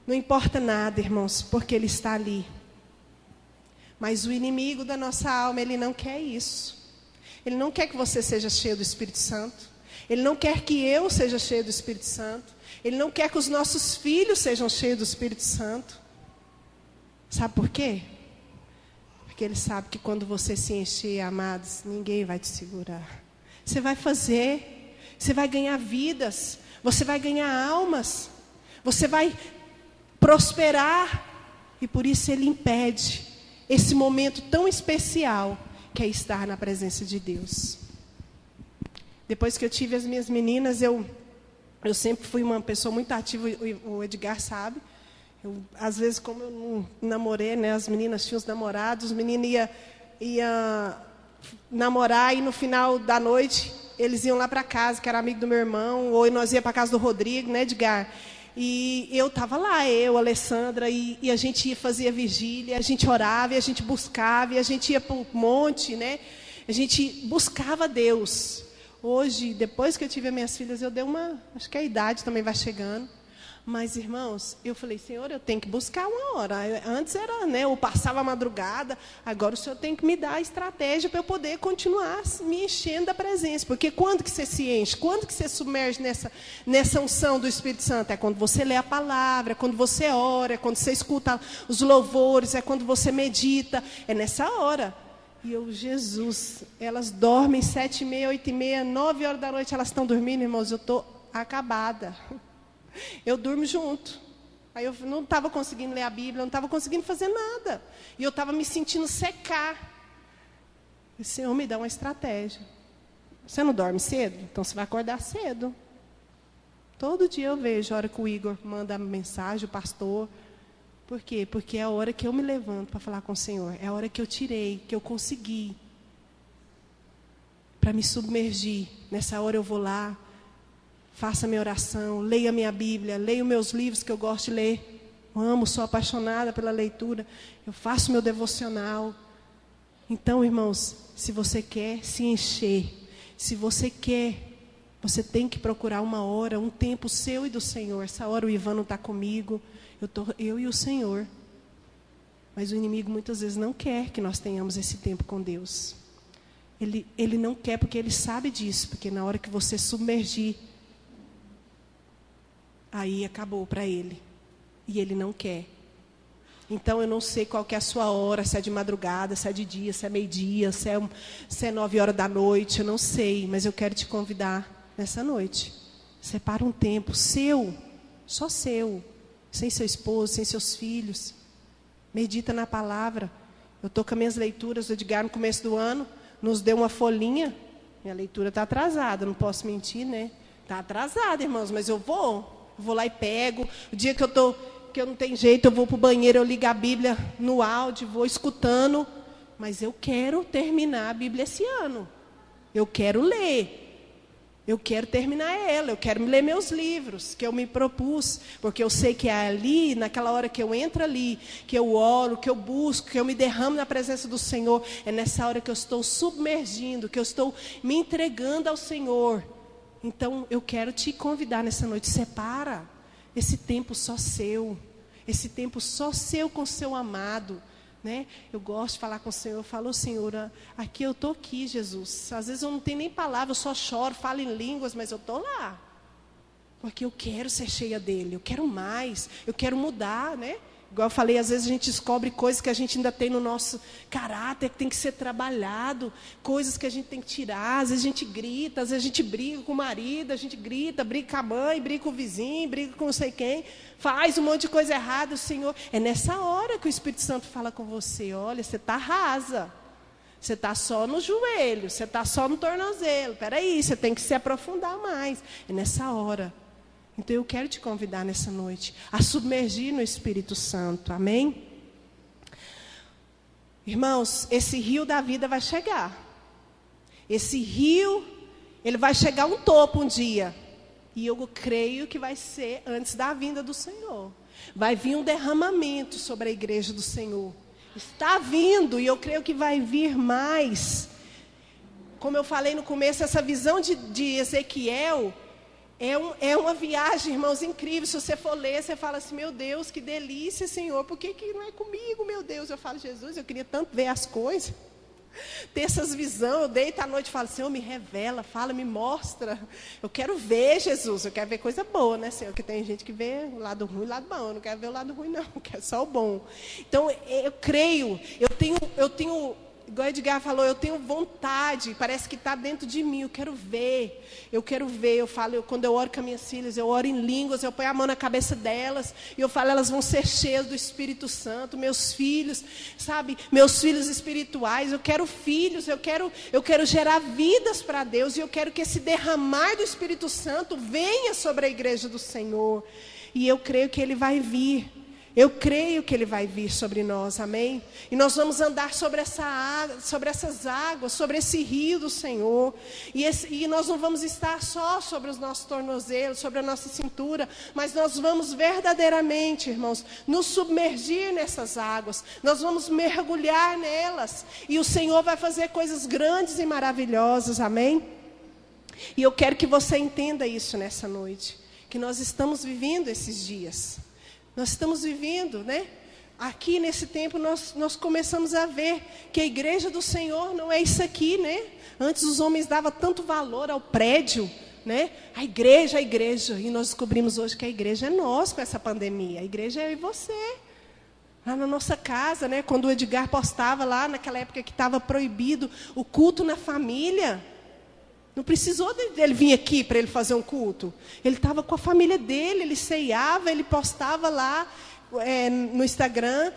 não importa nada, irmãos, porque Ele está ali. Mas o inimigo da nossa alma, ele não quer isso. Ele não quer que você seja cheio do Espírito Santo. Ele não quer que eu seja cheio do Espírito Santo. Ele não quer que os nossos filhos sejam cheios do Espírito Santo. Sabe por quê? Porque Ele sabe que quando você se encher, amados, ninguém vai te segurar. Você vai fazer, você vai ganhar vidas, você vai ganhar almas, você vai prosperar. E por isso Ele impede esse momento tão especial que é estar na presença de Deus. Depois que eu tive as minhas meninas, eu sempre fui uma pessoa muito ativa, o Edgar sabe. Às vezes, como eu não namorei, né, as meninas tinham os namorados, os meninos iam namorar e no final da noite eles iam lá para casa, que era amigo do meu irmão, ou nós ia para casa do Rodrigo, né, Edgar? E eu estava lá, a Alessandra, e a gente fazia vigília, a gente orava, e a gente buscava, e a gente ia para um monte, né? A gente buscava Deus. Hoje, depois que eu tive as minhas filhas, eu dei acho que a idade também vai chegando. Mas, irmãos, eu falei, Senhor, eu tenho que buscar uma hora. Antes era, né, eu passava a madrugada, agora o Senhor tem que me dar a estratégia para eu poder continuar me enchendo da presença. Porque quando que você se enche? Quando que você submerge nessa unção do Espírito Santo? É quando você lê a palavra, é quando você ora, é quando você escuta os louvores, é quando você medita. É nessa hora. E Jesus, elas dormem 7h30, 8h30, 9 horas da noite, elas estão dormindo, irmãos, eu estou acabada. Eu durmo junto. Aí eu não estava conseguindo ler a Bíblia, não estava conseguindo fazer nada. E eu estava me sentindo secar. O Senhor me dá uma estratégia. Você não dorme cedo? Então você vai acordar cedo. Todo dia eu vejo a hora que o Igor manda mensagem, o pastor. Por quê? Porque é a hora que eu me levanto para falar com o Senhor. É a hora que eu tirei, que eu consegui. Para me submergir. Nessa hora eu vou lá. Faça minha oração, leia minha Bíblia, leia meus livros que eu gosto de ler. Eu amo, sou apaixonada pela leitura. Eu faço meu devocional. Então, irmãos, se você quer se encher, se você quer, você tem que procurar uma hora, um tempo seu e do Senhor. Essa hora o Ivan não está comigo, eu e o Senhor. Mas o inimigo muitas vezes não quer que nós tenhamos esse tempo com Deus. Ele não quer porque ele sabe disso, porque na hora que você submergir, aí acabou para ele. E ele não quer. Então eu não sei qual que é a sua hora, se é de madrugada, se é de dia, se é meio-dia, se é 9 horas da noite, eu não sei. Mas eu quero te convidar nessa noite. Separa um tempo seu, só seu. Sem seu esposo, sem seus filhos. Medita na palavra. Eu estou com as minhas leituras, o Edgar no começo do ano nos deu uma folhinha. Minha leitura está atrasada, não posso mentir, né? Está atrasada, irmãos, mas eu vou lá e pego. O dia que eu não tenho jeito, eu vou para o banheiro, eu ligo a Bíblia no áudio, vou escutando. Mas eu quero terminar a Bíblia esse ano. Eu quero ler. Eu quero terminar ela. Eu quero ler meus livros que eu me propus. Porque eu sei que é ali, naquela hora que eu entro ali, que eu oro, que eu busco, que eu me derramo na presença do Senhor. É nessa hora que eu estou submergindo, que eu estou me entregando ao Senhor. Então, eu quero te convidar nessa noite. Separa esse tempo só seu. Esse tempo só seu com o seu amado. Né? Eu gosto de falar com o Senhor. Eu falo, Senhor, aqui eu estou aqui, Jesus. Às vezes eu não tenho nem palavra, eu só choro, falo em línguas, mas eu estou lá. Porque eu quero ser cheia dele. Eu quero mais. Eu quero mudar, né? Igual eu falei, às vezes a gente descobre coisas que a gente ainda tem no nosso caráter, que tem que ser trabalhado, coisas que a gente tem que tirar. Às vezes a gente grita, às vezes a gente briga com o marido, a gente grita, briga com a mãe, briga com o vizinho, briga com não sei quem, faz um monte de coisa errada. O Senhor, é nessa hora que o Espírito Santo fala com você, olha, você está rasa, você está só no joelho, você está só no tornozelo, espera aí, você tem que se aprofundar mais. É nessa hora. Então eu quero te convidar nessa noite a submergir no Espírito Santo, amém? Irmãos, esse rio da vida vai chegar. Esse rio, ele vai chegar a um topo um dia. E eu creio que vai ser antes da vinda do Senhor. Vai vir um derramamento sobre a igreja do Senhor. Está vindo e eu creio que vai vir mais. Como eu falei no começo, essa visão de Ezequiel é uma viagem, irmãos, incrível. Se você for ler, você fala assim, meu Deus, que delícia, Senhor. Por que não é comigo, meu Deus? Eu falo, Jesus, eu queria tanto ver as coisas. ter essas visões. Eu deito à noite e falo, Senhor, me revela, fala, me mostra. Eu quero ver, Jesus, eu quero ver coisa boa, né, Senhor? Porque tem gente que vê o lado ruim e o lado bom. Eu não quero ver o lado ruim, não, eu quero só o bom. Então, eu creio, eu tenho, igual o Edgar falou, eu tenho vontade, parece que está dentro de mim, eu quero ver. Eu falo, quando eu oro com as minhas filhas, eu oro em línguas, eu ponho a mão na cabeça delas, e eu falo, elas vão ser cheias do Espírito Santo, meus filhos, sabe, meus filhos espirituais, eu quero filhos, eu quero gerar vidas para Deus, e eu quero que esse derramar do Espírito Santo venha sobre a igreja do Senhor, e eu creio que Ele vai vir. Eu creio que Ele vai vir sobre nós, amém? E nós vamos andar sobre essas águas, sobre esse rio do Senhor. E nós não vamos estar só sobre os nossos tornozelos, sobre a nossa cintura, mas nós vamos verdadeiramente, irmãos, nos submergir nessas águas. Nós vamos mergulhar nelas. E o Senhor vai fazer coisas grandes e maravilhosas, amém? E eu quero que você entenda isso nessa noite, que nós estamos vivendo esses dias. Nós estamos vivendo, né? Aqui nesse tempo nós começamos a ver que a igreja do Senhor não é isso aqui, né? Antes os homens davam tanto valor ao prédio, né? A igreja. E nós descobrimos hoje que a igreja é nós com essa pandemia. A igreja é eu e você. Lá na nossa casa, né? Quando o Edgar postava lá, naquela época que estava proibido o culto na família. Não precisou dele vir aqui para ele fazer um culto. Ele estava com a família dele, ele ceiava, ele postava lá no Instagram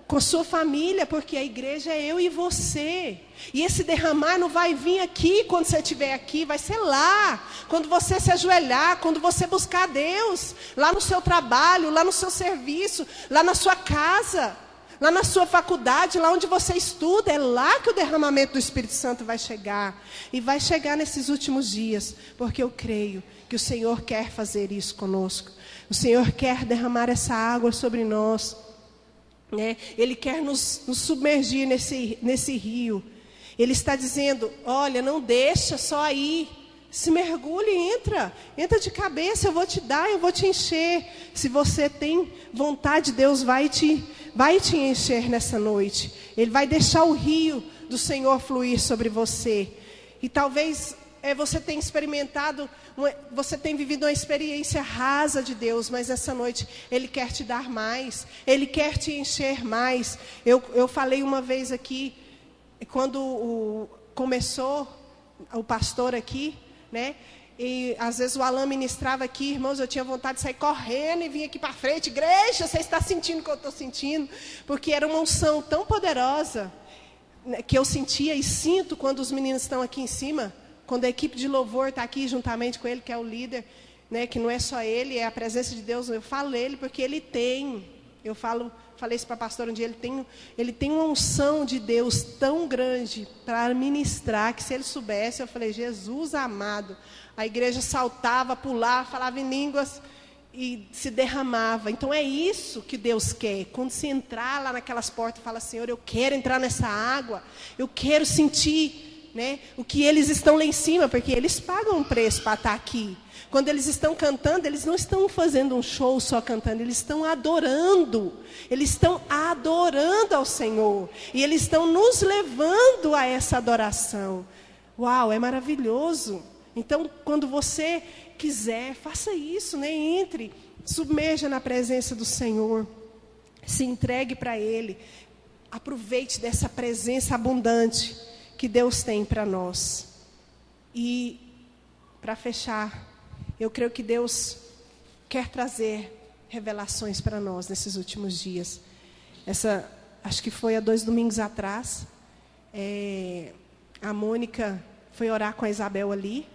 com a sua família, porque a igreja é eu e você. E esse derramar não vai vir aqui quando você estiver aqui, vai ser lá. Quando você se ajoelhar, quando você buscar a Deus, lá no seu trabalho, lá no seu serviço, lá na sua casa, lá na sua faculdade, lá onde você estuda, é lá que o derramamento do Espírito Santo vai chegar. E vai chegar nesses últimos dias, porque eu creio que o Senhor quer fazer isso conosco. O Senhor quer derramar essa água sobre nós, né? Ele quer nos submergir nesse rio. Ele está dizendo, olha, não deixa só aí. Se mergulhe e entra de cabeça, eu vou te dar, eu vou te encher. Se você tem vontade, Deus vai te encher nessa noite. Ele vai deixar o rio do Senhor fluir sobre você. E talvez você tenha experimentado, você tenha vivido uma experiência rasa de Deus, mas essa noite Ele quer te dar mais, Ele quer te encher mais. Eu falei uma vez aqui, quando começou o pastor aqui, né? E às vezes o Alan ministrava aqui, irmãos, eu tinha vontade de sair correndo e vir aqui para frente, igreja, você está sentindo o que eu estou sentindo? Porque era uma unção tão poderosa, né, que eu sentia e sinto quando os meninos estão aqui em cima, quando a equipe de louvor está aqui juntamente com ele, que é o líder, né, que não é só ele, é a presença de Deus. Eu falo ele porque ele tem, falei isso para a pastora um dia, ele tem uma unção de Deus tão grande para ministrar, que se ele soubesse, eu falei, Jesus amado, a igreja saltava, pulava, falava em línguas e se derramava. Então é isso que Deus quer. Quando você entrar lá naquelas portas e fala, Senhor, eu quero entrar nessa água, eu quero sentir, né, o que eles estão lá em cima, porque eles pagam um preço para estar aqui. Quando eles estão cantando, eles não estão fazendo um show só cantando, eles estão adorando. Eles estão adorando ao Senhor. E eles estão nos levando a essa adoração. Uau, é maravilhoso. Então, quando você quiser, faça isso, né? Entre, submerja na presença do Senhor. Se entregue para Ele. Aproveite dessa presença abundante que Deus tem para nós. E, para fechar, eu creio que Deus quer trazer revelações para nós nesses últimos dias. Acho que foi há 2 domingos atrás, a Mônica foi orar com a Isabel ali.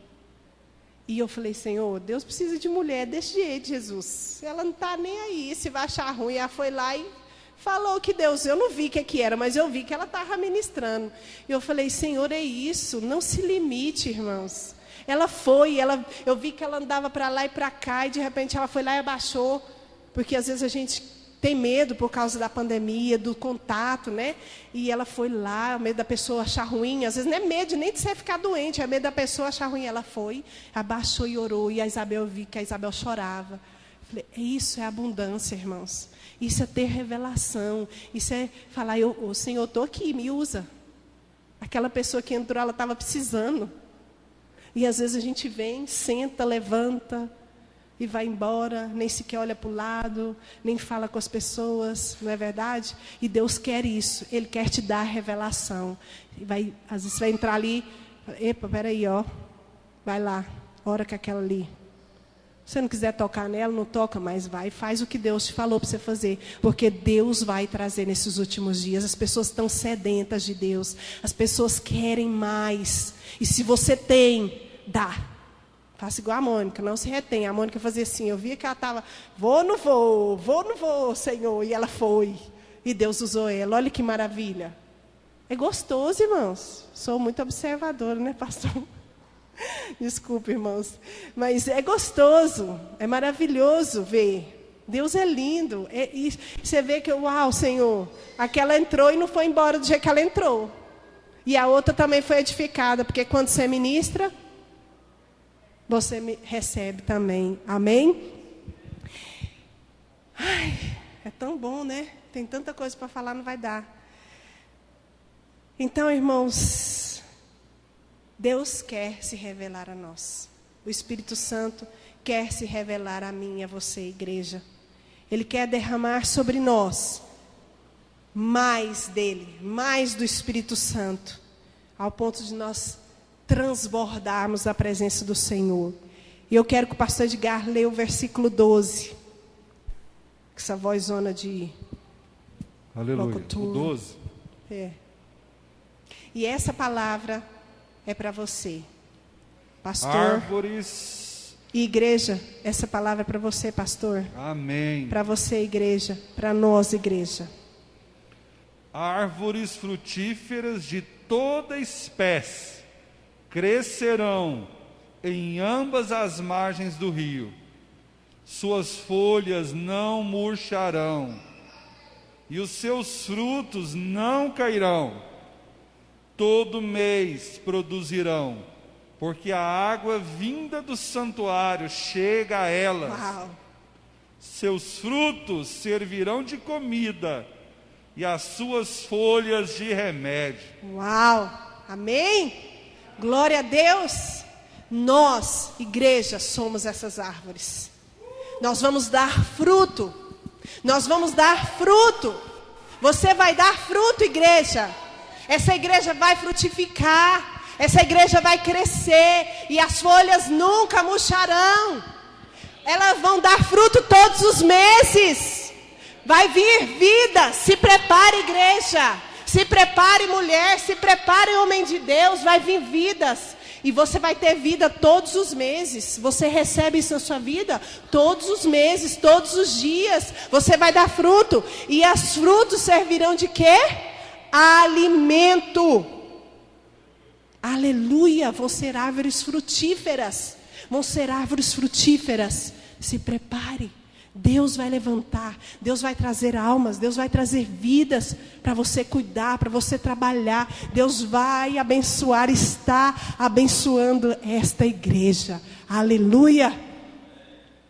E eu falei, Senhor, Deus precisa de mulher desse jeito, Jesus. Ela não está nem aí, se vai achar ruim. Ela foi lá e falou que Deus, eu não vi o que era, mas eu vi que ela estava ministrando. E eu falei, Senhor, é isso, não se limite, irmãos. Ela foi, eu vi que ela andava para lá e para cá, e de repente ela foi lá e abaixou, porque às vezes a gente tem medo por causa da pandemia, do contato, né? E ela foi lá, medo da pessoa achar ruim, às vezes não é medo nem de você ficar doente, é medo da pessoa achar ruim. Ela foi, abaixou e orou, e a Isabel, eu vi que a Isabel chorava. Falei, isso é abundância, irmãos. Isso é ter revelação, isso é falar, Senhor, estou aqui, me usa. Aquela pessoa que entrou, ela estava precisando. E às vezes a gente vem, senta, levanta e vai embora, nem sequer olha para o lado, nem fala com as pessoas, não é verdade? E Deus quer isso, Ele quer te dar revelação. E às vezes você vai entrar ali, epa, peraí, ó, vai lá, ora com aquela ali. Se você não quiser tocar nela, não toca, mas vai, faz o que Deus te falou para você fazer. Porque Deus vai trazer nesses últimos dias. As pessoas estão sedentas de Deus. As pessoas querem mais. E se você tem, dá. Faça igual a Mônica, não se retém. A Mônica fazia assim, eu via que ela estava, vou, não vou, Senhor. E ela foi. E Deus usou ela. Olha que maravilha. É gostoso, irmãos. Sou muito observadora, né, pastor? Desculpe, irmãos, mas é gostoso, é maravilhoso ver. Deus é lindo. E você vê que, uau, Senhor, aquela entrou e não foi embora do jeito que ela entrou. E a outra também foi edificada, porque quando você ministra, você recebe também. Amém? Ai, é tão bom, né? Tem tanta coisa para falar, não vai dar. Então, irmãos, Deus quer se revelar a nós. O Espírito Santo quer se revelar a mim e a você, igreja. Ele quer derramar sobre nós mais dele, mais do Espírito Santo, ao ponto de nós transbordarmos a presença do Senhor. E eu quero que o pastor Edgar leia o versículo 12. Essa vozona de Aleluia. locutor. O 12. É. E essa palavra é para você, pastor. Árvores. E igreja, essa palavra é para você, pastor. Amém. Para você, igreja. Para nós, igreja. Árvores frutíferas de toda espécie crescerão em ambas as margens do rio. Suas folhas não murcharão e os seus frutos não cairão. Todo mês produzirão, porque a água vinda do santuário chega a elas. Uau. Seus frutos servirão de comida e as suas folhas de remédio. Uau. Amém? Glória a Deus. Nós, igreja, somos essas árvores. Nós vamos dar fruto. Nós vamos dar fruto. Você vai dar fruto, igreja. Essa igreja vai frutificar, essa igreja vai crescer, e as folhas nunca murcharão. Elas vão dar fruto todos os meses. Vai vir vida. Se prepare, igreja. Se prepare, mulher. Se prepare, homem de Deus. Vai vir vidas. E você vai ter vida todos os meses. Você recebe isso na sua vida todos os meses, todos os dias. Você vai dar fruto. E os frutos servirão de quê? Alimento. Aleluia. Vão ser árvores frutíferas. Vão ser árvores frutíferas. Se prepare. Deus vai levantar. Deus vai trazer almas. Deus vai trazer vidas para você cuidar, para você trabalhar. Deus vai abençoar. Está abençoando esta igreja. Aleluia.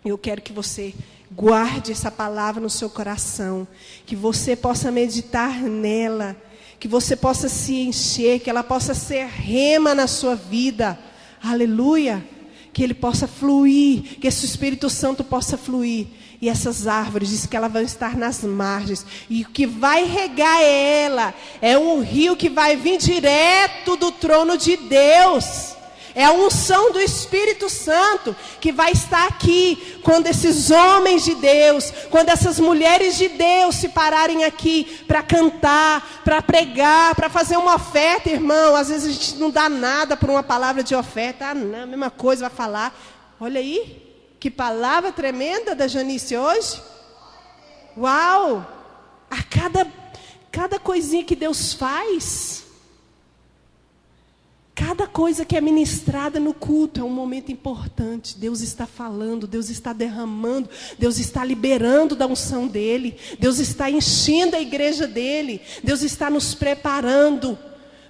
Eu quero que você guarde essa palavra no seu coração. Que você possa meditar nela. Que você possa se encher, que ela possa ser rema na sua vida. Aleluia. Que ele possa fluir, que esse Espírito Santo possa fluir. E essas árvores, diz que elas vão estar nas margens. E o que vai regar ela é um rio que vai vir direto do trono de Deus. É a unção do Espírito Santo que vai estar aqui quando esses homens de Deus, quando essas mulheres de Deus se pararem aqui para cantar, para pregar, para fazer uma oferta, irmão. Às vezes a gente não dá nada por uma palavra de oferta. Ah, não, a mesma coisa vai falar. Olha aí, que palavra tremenda da Janice hoje. Uau! A cada coisinha que Deus faz... Cada coisa que é ministrada no culto é um momento importante. Deus está falando, Deus está derramando, Deus está liberando da unção dEle. Deus está enchendo a igreja dEle. Deus está nos preparando,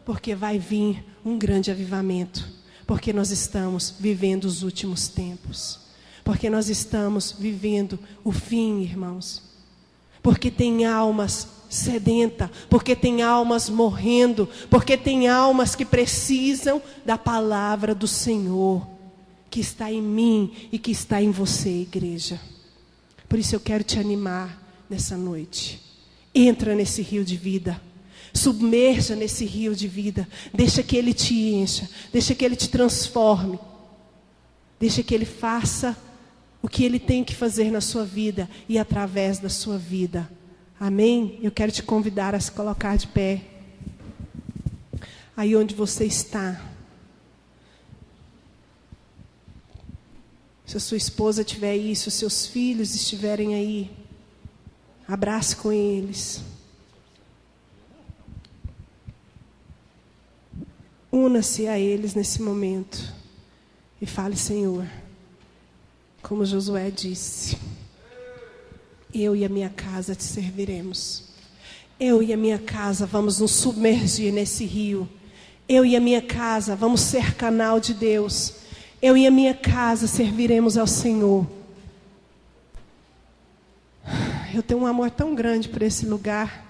porque vai vir um grande avivamento. Porque nós estamos vivendo os últimos tempos. Porque nós estamos vivendo o fim, irmãos. Porque tem almas sedenta, porque tem almas morrendo, porque tem almas que precisam da palavra do Senhor, que está em mim e que está em você, igreja. Por isso eu quero te animar nessa noite. Entra nesse rio de vida. Submerja nesse rio de vida. Deixa que Ele te encha. Deixa que Ele te transforme. Deixa que Ele faça o que Ele tem que fazer na sua vida e através da sua vida. Amém? Eu quero te convidar a se colocar de pé. Aí onde você está. Se a sua esposa estiver aí, se os seus filhos estiverem aí, abrace com eles. Una-se a eles nesse momento. E fale: Senhor, como Josué disse, eu e a minha casa te serviremos. Eu e a minha casa vamos nos submergir nesse rio. Eu e a minha casa vamos ser canal de Deus. Eu e a minha casa serviremos ao Senhor. Eu tenho um amor tão grande por esse lugar.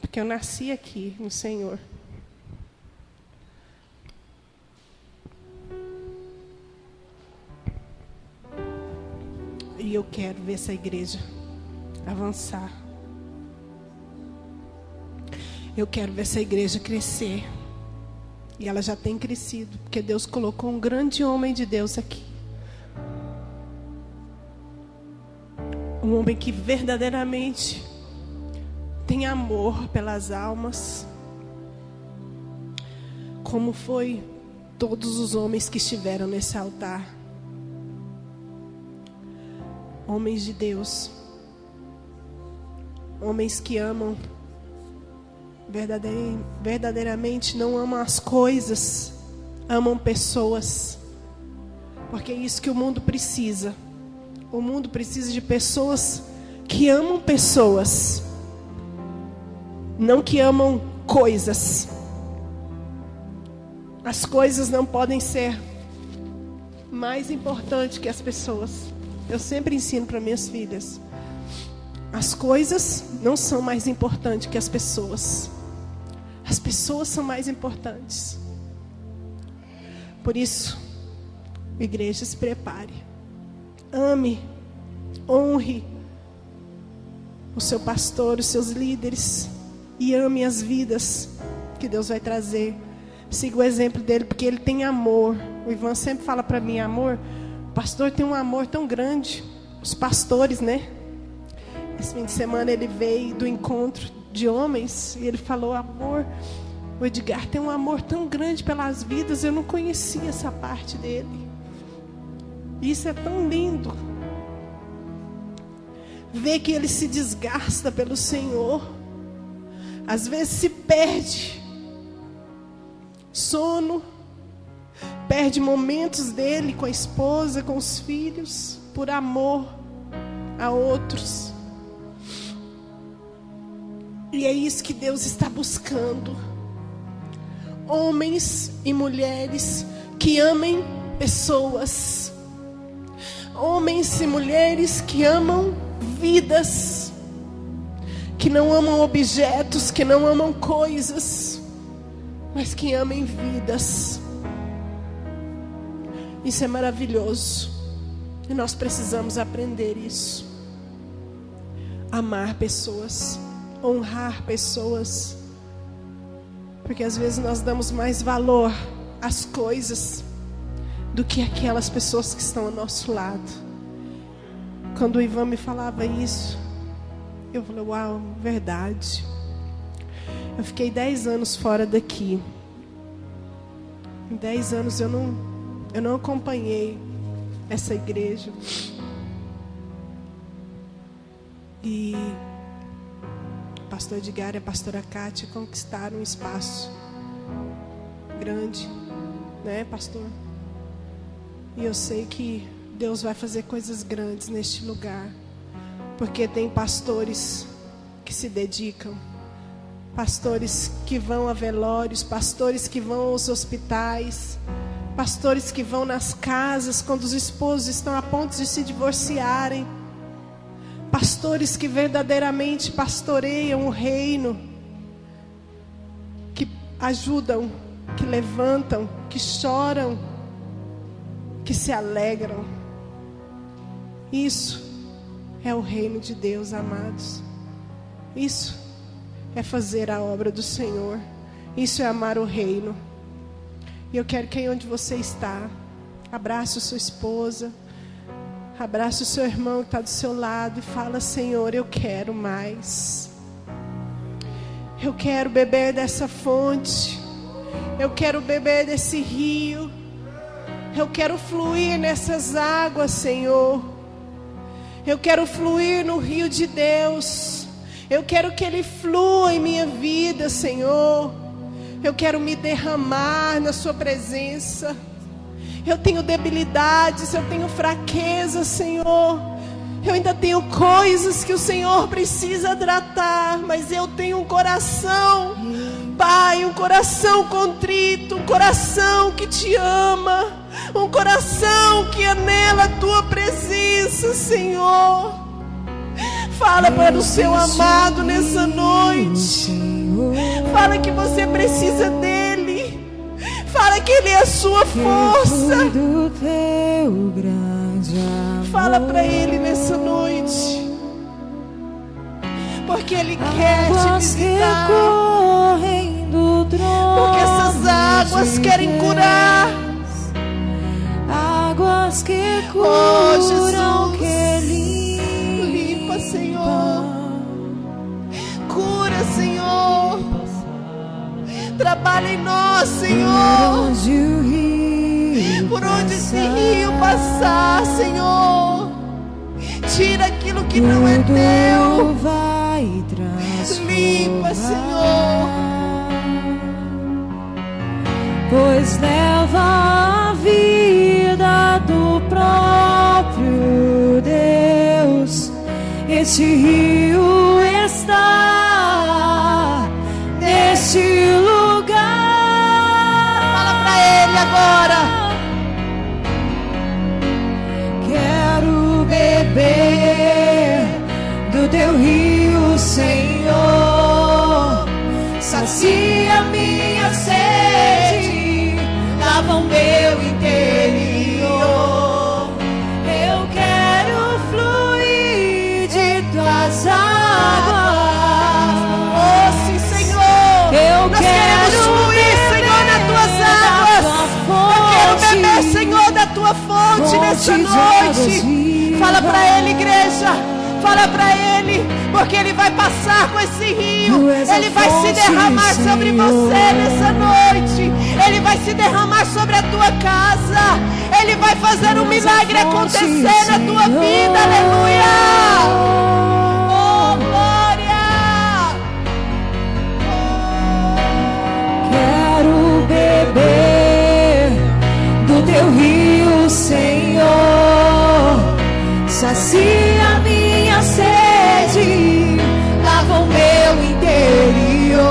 Porque eu nasci aqui no Senhor. E eu quero ver essa igreja avançar. Eu quero ver essa igreja crescer. E ela já tem crescido, porque Deus colocou um grande homem de Deus aqui. Um homem que verdadeiramente tem amor pelas almas. Como foi todos os homens que estiveram nesse altar. Homens de Deus. Homens que amam. Verdadeiramente não amam as coisas, amam pessoas, porque é isso que o mundo precisa. O mundo precisa de pessoas que amam pessoas, não que amam coisas. As coisas não podem ser mais importantes que as pessoas. Eu sempre ensino para minhas filhas: as coisas não são mais importantes que as pessoas. As pessoas são mais importantes. Por isso, igreja, se prepare. Ame, honre o seu pastor, os seus líderes. E ame as vidas que Deus vai trazer. Siga o exemplo dele, porque ele tem amor. O Ivan sempre fala para mim: amor, o pastor tem um amor tão grande. Os pastores, né? Esse fim de semana ele veio do encontro de homens e ele falou: amor, o Edgar tem um amor tão grande pelas vidas. Eu não conhecia essa parte dele. Isso é tão lindo. Ver que ele se desgasta pelo Senhor. Às vezes se perde sono, perde momentos dele com a esposa, com os filhos, por amor a outros. E é isso que Deus está buscando. Homens e mulheres que amem pessoas. Homens e mulheres que amam vidas. Que não amam objetos, que não amam coisas, mas que amem vidas. Isso é maravilhoso. E nós precisamos aprender isso. Amar pessoas. Honrar pessoas. Porque às vezes nós damos mais valor às coisas do que aquelas pessoas que estão ao nosso lado. Quando o Ivan me falava isso, eu falei: uau, verdade. Eu fiquei 10 anos fora daqui. Em 10 anos eu não acompanhei essa igreja. E o pastor Edgar e a pastora Kátia conquistaram um espaço grande, né, pastor? E eu sei que Deus vai fazer coisas grandes neste lugar, porque tem pastores que se dedicam, pastores que vão a velórios, pastores que vão aos hospitais, pastores que vão nas casas quando os esposos estão a ponto de se divorciarem, pastores que verdadeiramente pastoreiam o reino, que ajudam, que levantam, que choram, que se alegram. Isso é o reino de Deus, amados. Isso é fazer a obra do Senhor. Isso é amar o reino. E eu quero que aí onde você está, abrace a sua esposa, abrace o seu irmão que está do seu lado e fala: Senhor, eu quero mais. Eu quero beber dessa fonte. Eu quero beber desse rio. Eu quero fluir nessas águas, Senhor. Eu quero fluir no rio de Deus. Eu quero que Ele flua em minha vida, Senhor. Eu quero me derramar na sua presença. Eu tenho debilidades, eu tenho fraquezas, Senhor. Eu ainda tenho coisas que o Senhor precisa tratar, mas eu tenho um coração, Pai, um coração contrito, um coração que te ama, um coração que anela a tua presença, Senhor. Fala para o seu amado nessa noite. Fala que você precisa dele. Fala que ele é a sua força. Fala para ele nessa noite, porque ele quer te visitar. Porque essas águas querem curar. Águas que curam, Oh, Jesus, que limpa, Senhor. Cura, Senhor. Trabalha em nós, Senhor. Por onde esse rio passar, Senhor, tira aquilo que não é teu. vai Limpa, Senhor. Pois leva a vida do próprio Deus. Este rio está neste lugar. Fala pra ele agora. Quero beber do teu rio, Senhor. Sacia minha sede, lava o meu interior. Eu quero fluir de tuas águas. Oh, sim, Senhor. Nós queremos fluir, Senhor, nas tuas águas. Eu quero beber, Senhor, da tua fonte nessa noite. Fala pra ele, igreja. Fala pra ele, porque ele vai passar com esse rio. Ele vai se derramar sobre você nessa noite. Ele vai se derramar sobre a tua casa. Ele vai fazer um milagre acontecer na tua vida. Aleluia. Oh, glória. Quero beber do teu rio, Senhor. Sacia minha sede, lava o meu interior.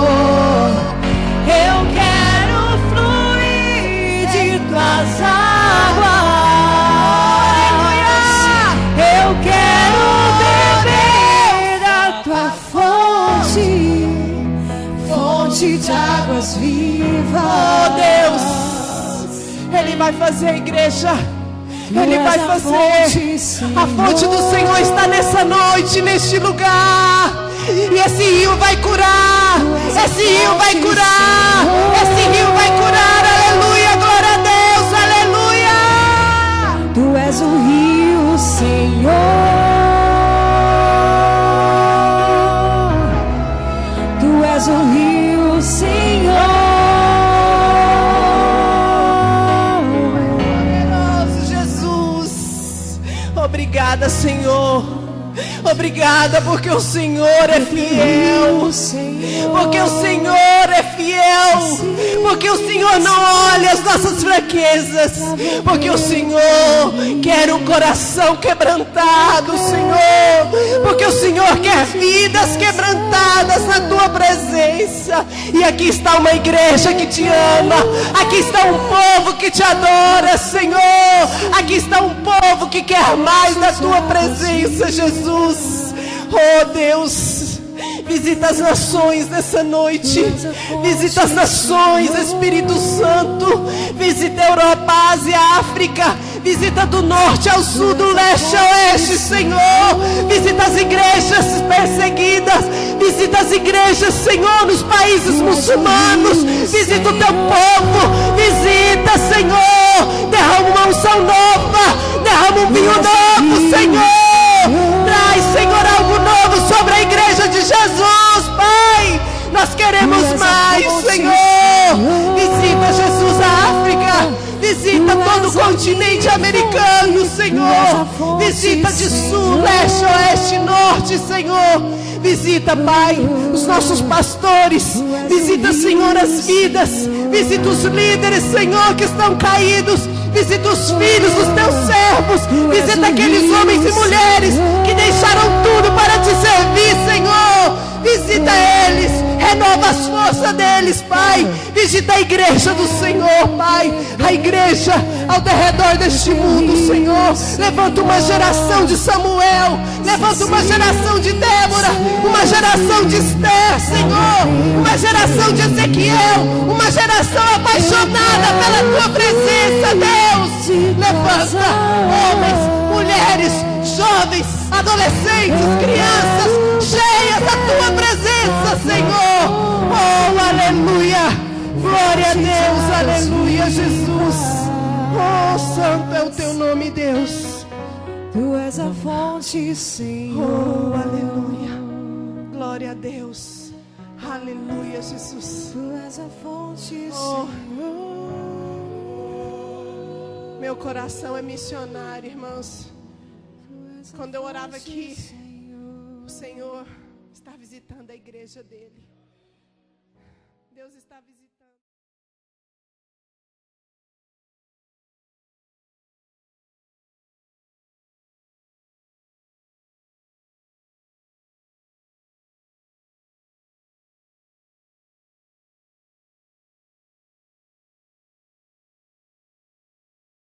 Eu quero fluir de tuas águas. Eu quero beber da tua fonte, fonte de águas vivas. Oh, Deus. Ele vai fazer, igreja. Ele vai fazer. A fonte do Senhor está nessa noite, neste lugar. E esse rio vai curar. Esse rio vai curar. Esse rio vai curar. Aleluia, glória a Deus. Aleluia. Tu és o rio, Senhor. Tu és o rio, Senhor. Obrigada, Senhor. Obrigada porque o Senhor é fiel. Porque o Senhor é fiel. Porque o Senhor não olha as nossas fraquezas. Porque o Senhor quer um coração quebrantado, Senhor. Porque o Senhor quer vidas quebrantadas na tua presença. E aqui está uma igreja que te ama. Aqui está um povo que te adora, Senhor. Aqui está um povo que quer mais da tua presença, Jesus. Oh Deus, visita as nações nessa noite. Visita as nações, Espírito Santo. Visita a Europa, a Ásia, a África. Visita do norte ao sul, do leste ao oeste, Senhor. Visita as igrejas perseguidas. Visita as igrejas, Senhor, nos países muçulmanos. Visita o teu povo. Visita, Senhor. Derrama uma unção nova. Derrama um vinho novo, Senhor. Traz, Senhor, algo novo sobre a igreja de Jesus, Pai. Nós queremos mais, Senhor. Visita, Jesus, a África. Visita todo o continente americano, Senhor. Visita de sul, leste, oeste, norte, Senhor. Visita, Pai, os nossos pastores. Visita, Senhor, as vidas. Visita os líderes, Senhor, que estão caídos. Visita os filhos dos teus servos. Visita aqueles homens e mulheres que deixaram tudo para te servir, Senhor. Visita eles, renova as forças deles, Pai. Visita a igreja do Senhor, Pai. A igreja ao derredor deste mundo, Senhor. Levanta uma geração de Samuel. Levanta uma geração de Débora. Uma geração de Esther, Senhor. Uma geração de Ezequiel. Uma geração apaixonada pela tua presença, Deus. Levanta homens, mulheres, jovens, adolescentes, crianças, cheias da tua presença, Senhor. Oh, aleluia. Glória a Deus, aleluia, Jesus. Oh, santo é o teu nome, Deus. Tu és a fonte, Senhor. Oh, aleluia. Glória a Deus. Aleluia, Jesus. Tu és a fonte, Oh. Senhor. Meu coração é missionário, irmãos. Quando eu orava aqui, o Senhor está visitando a igreja dele. Deus está visitando.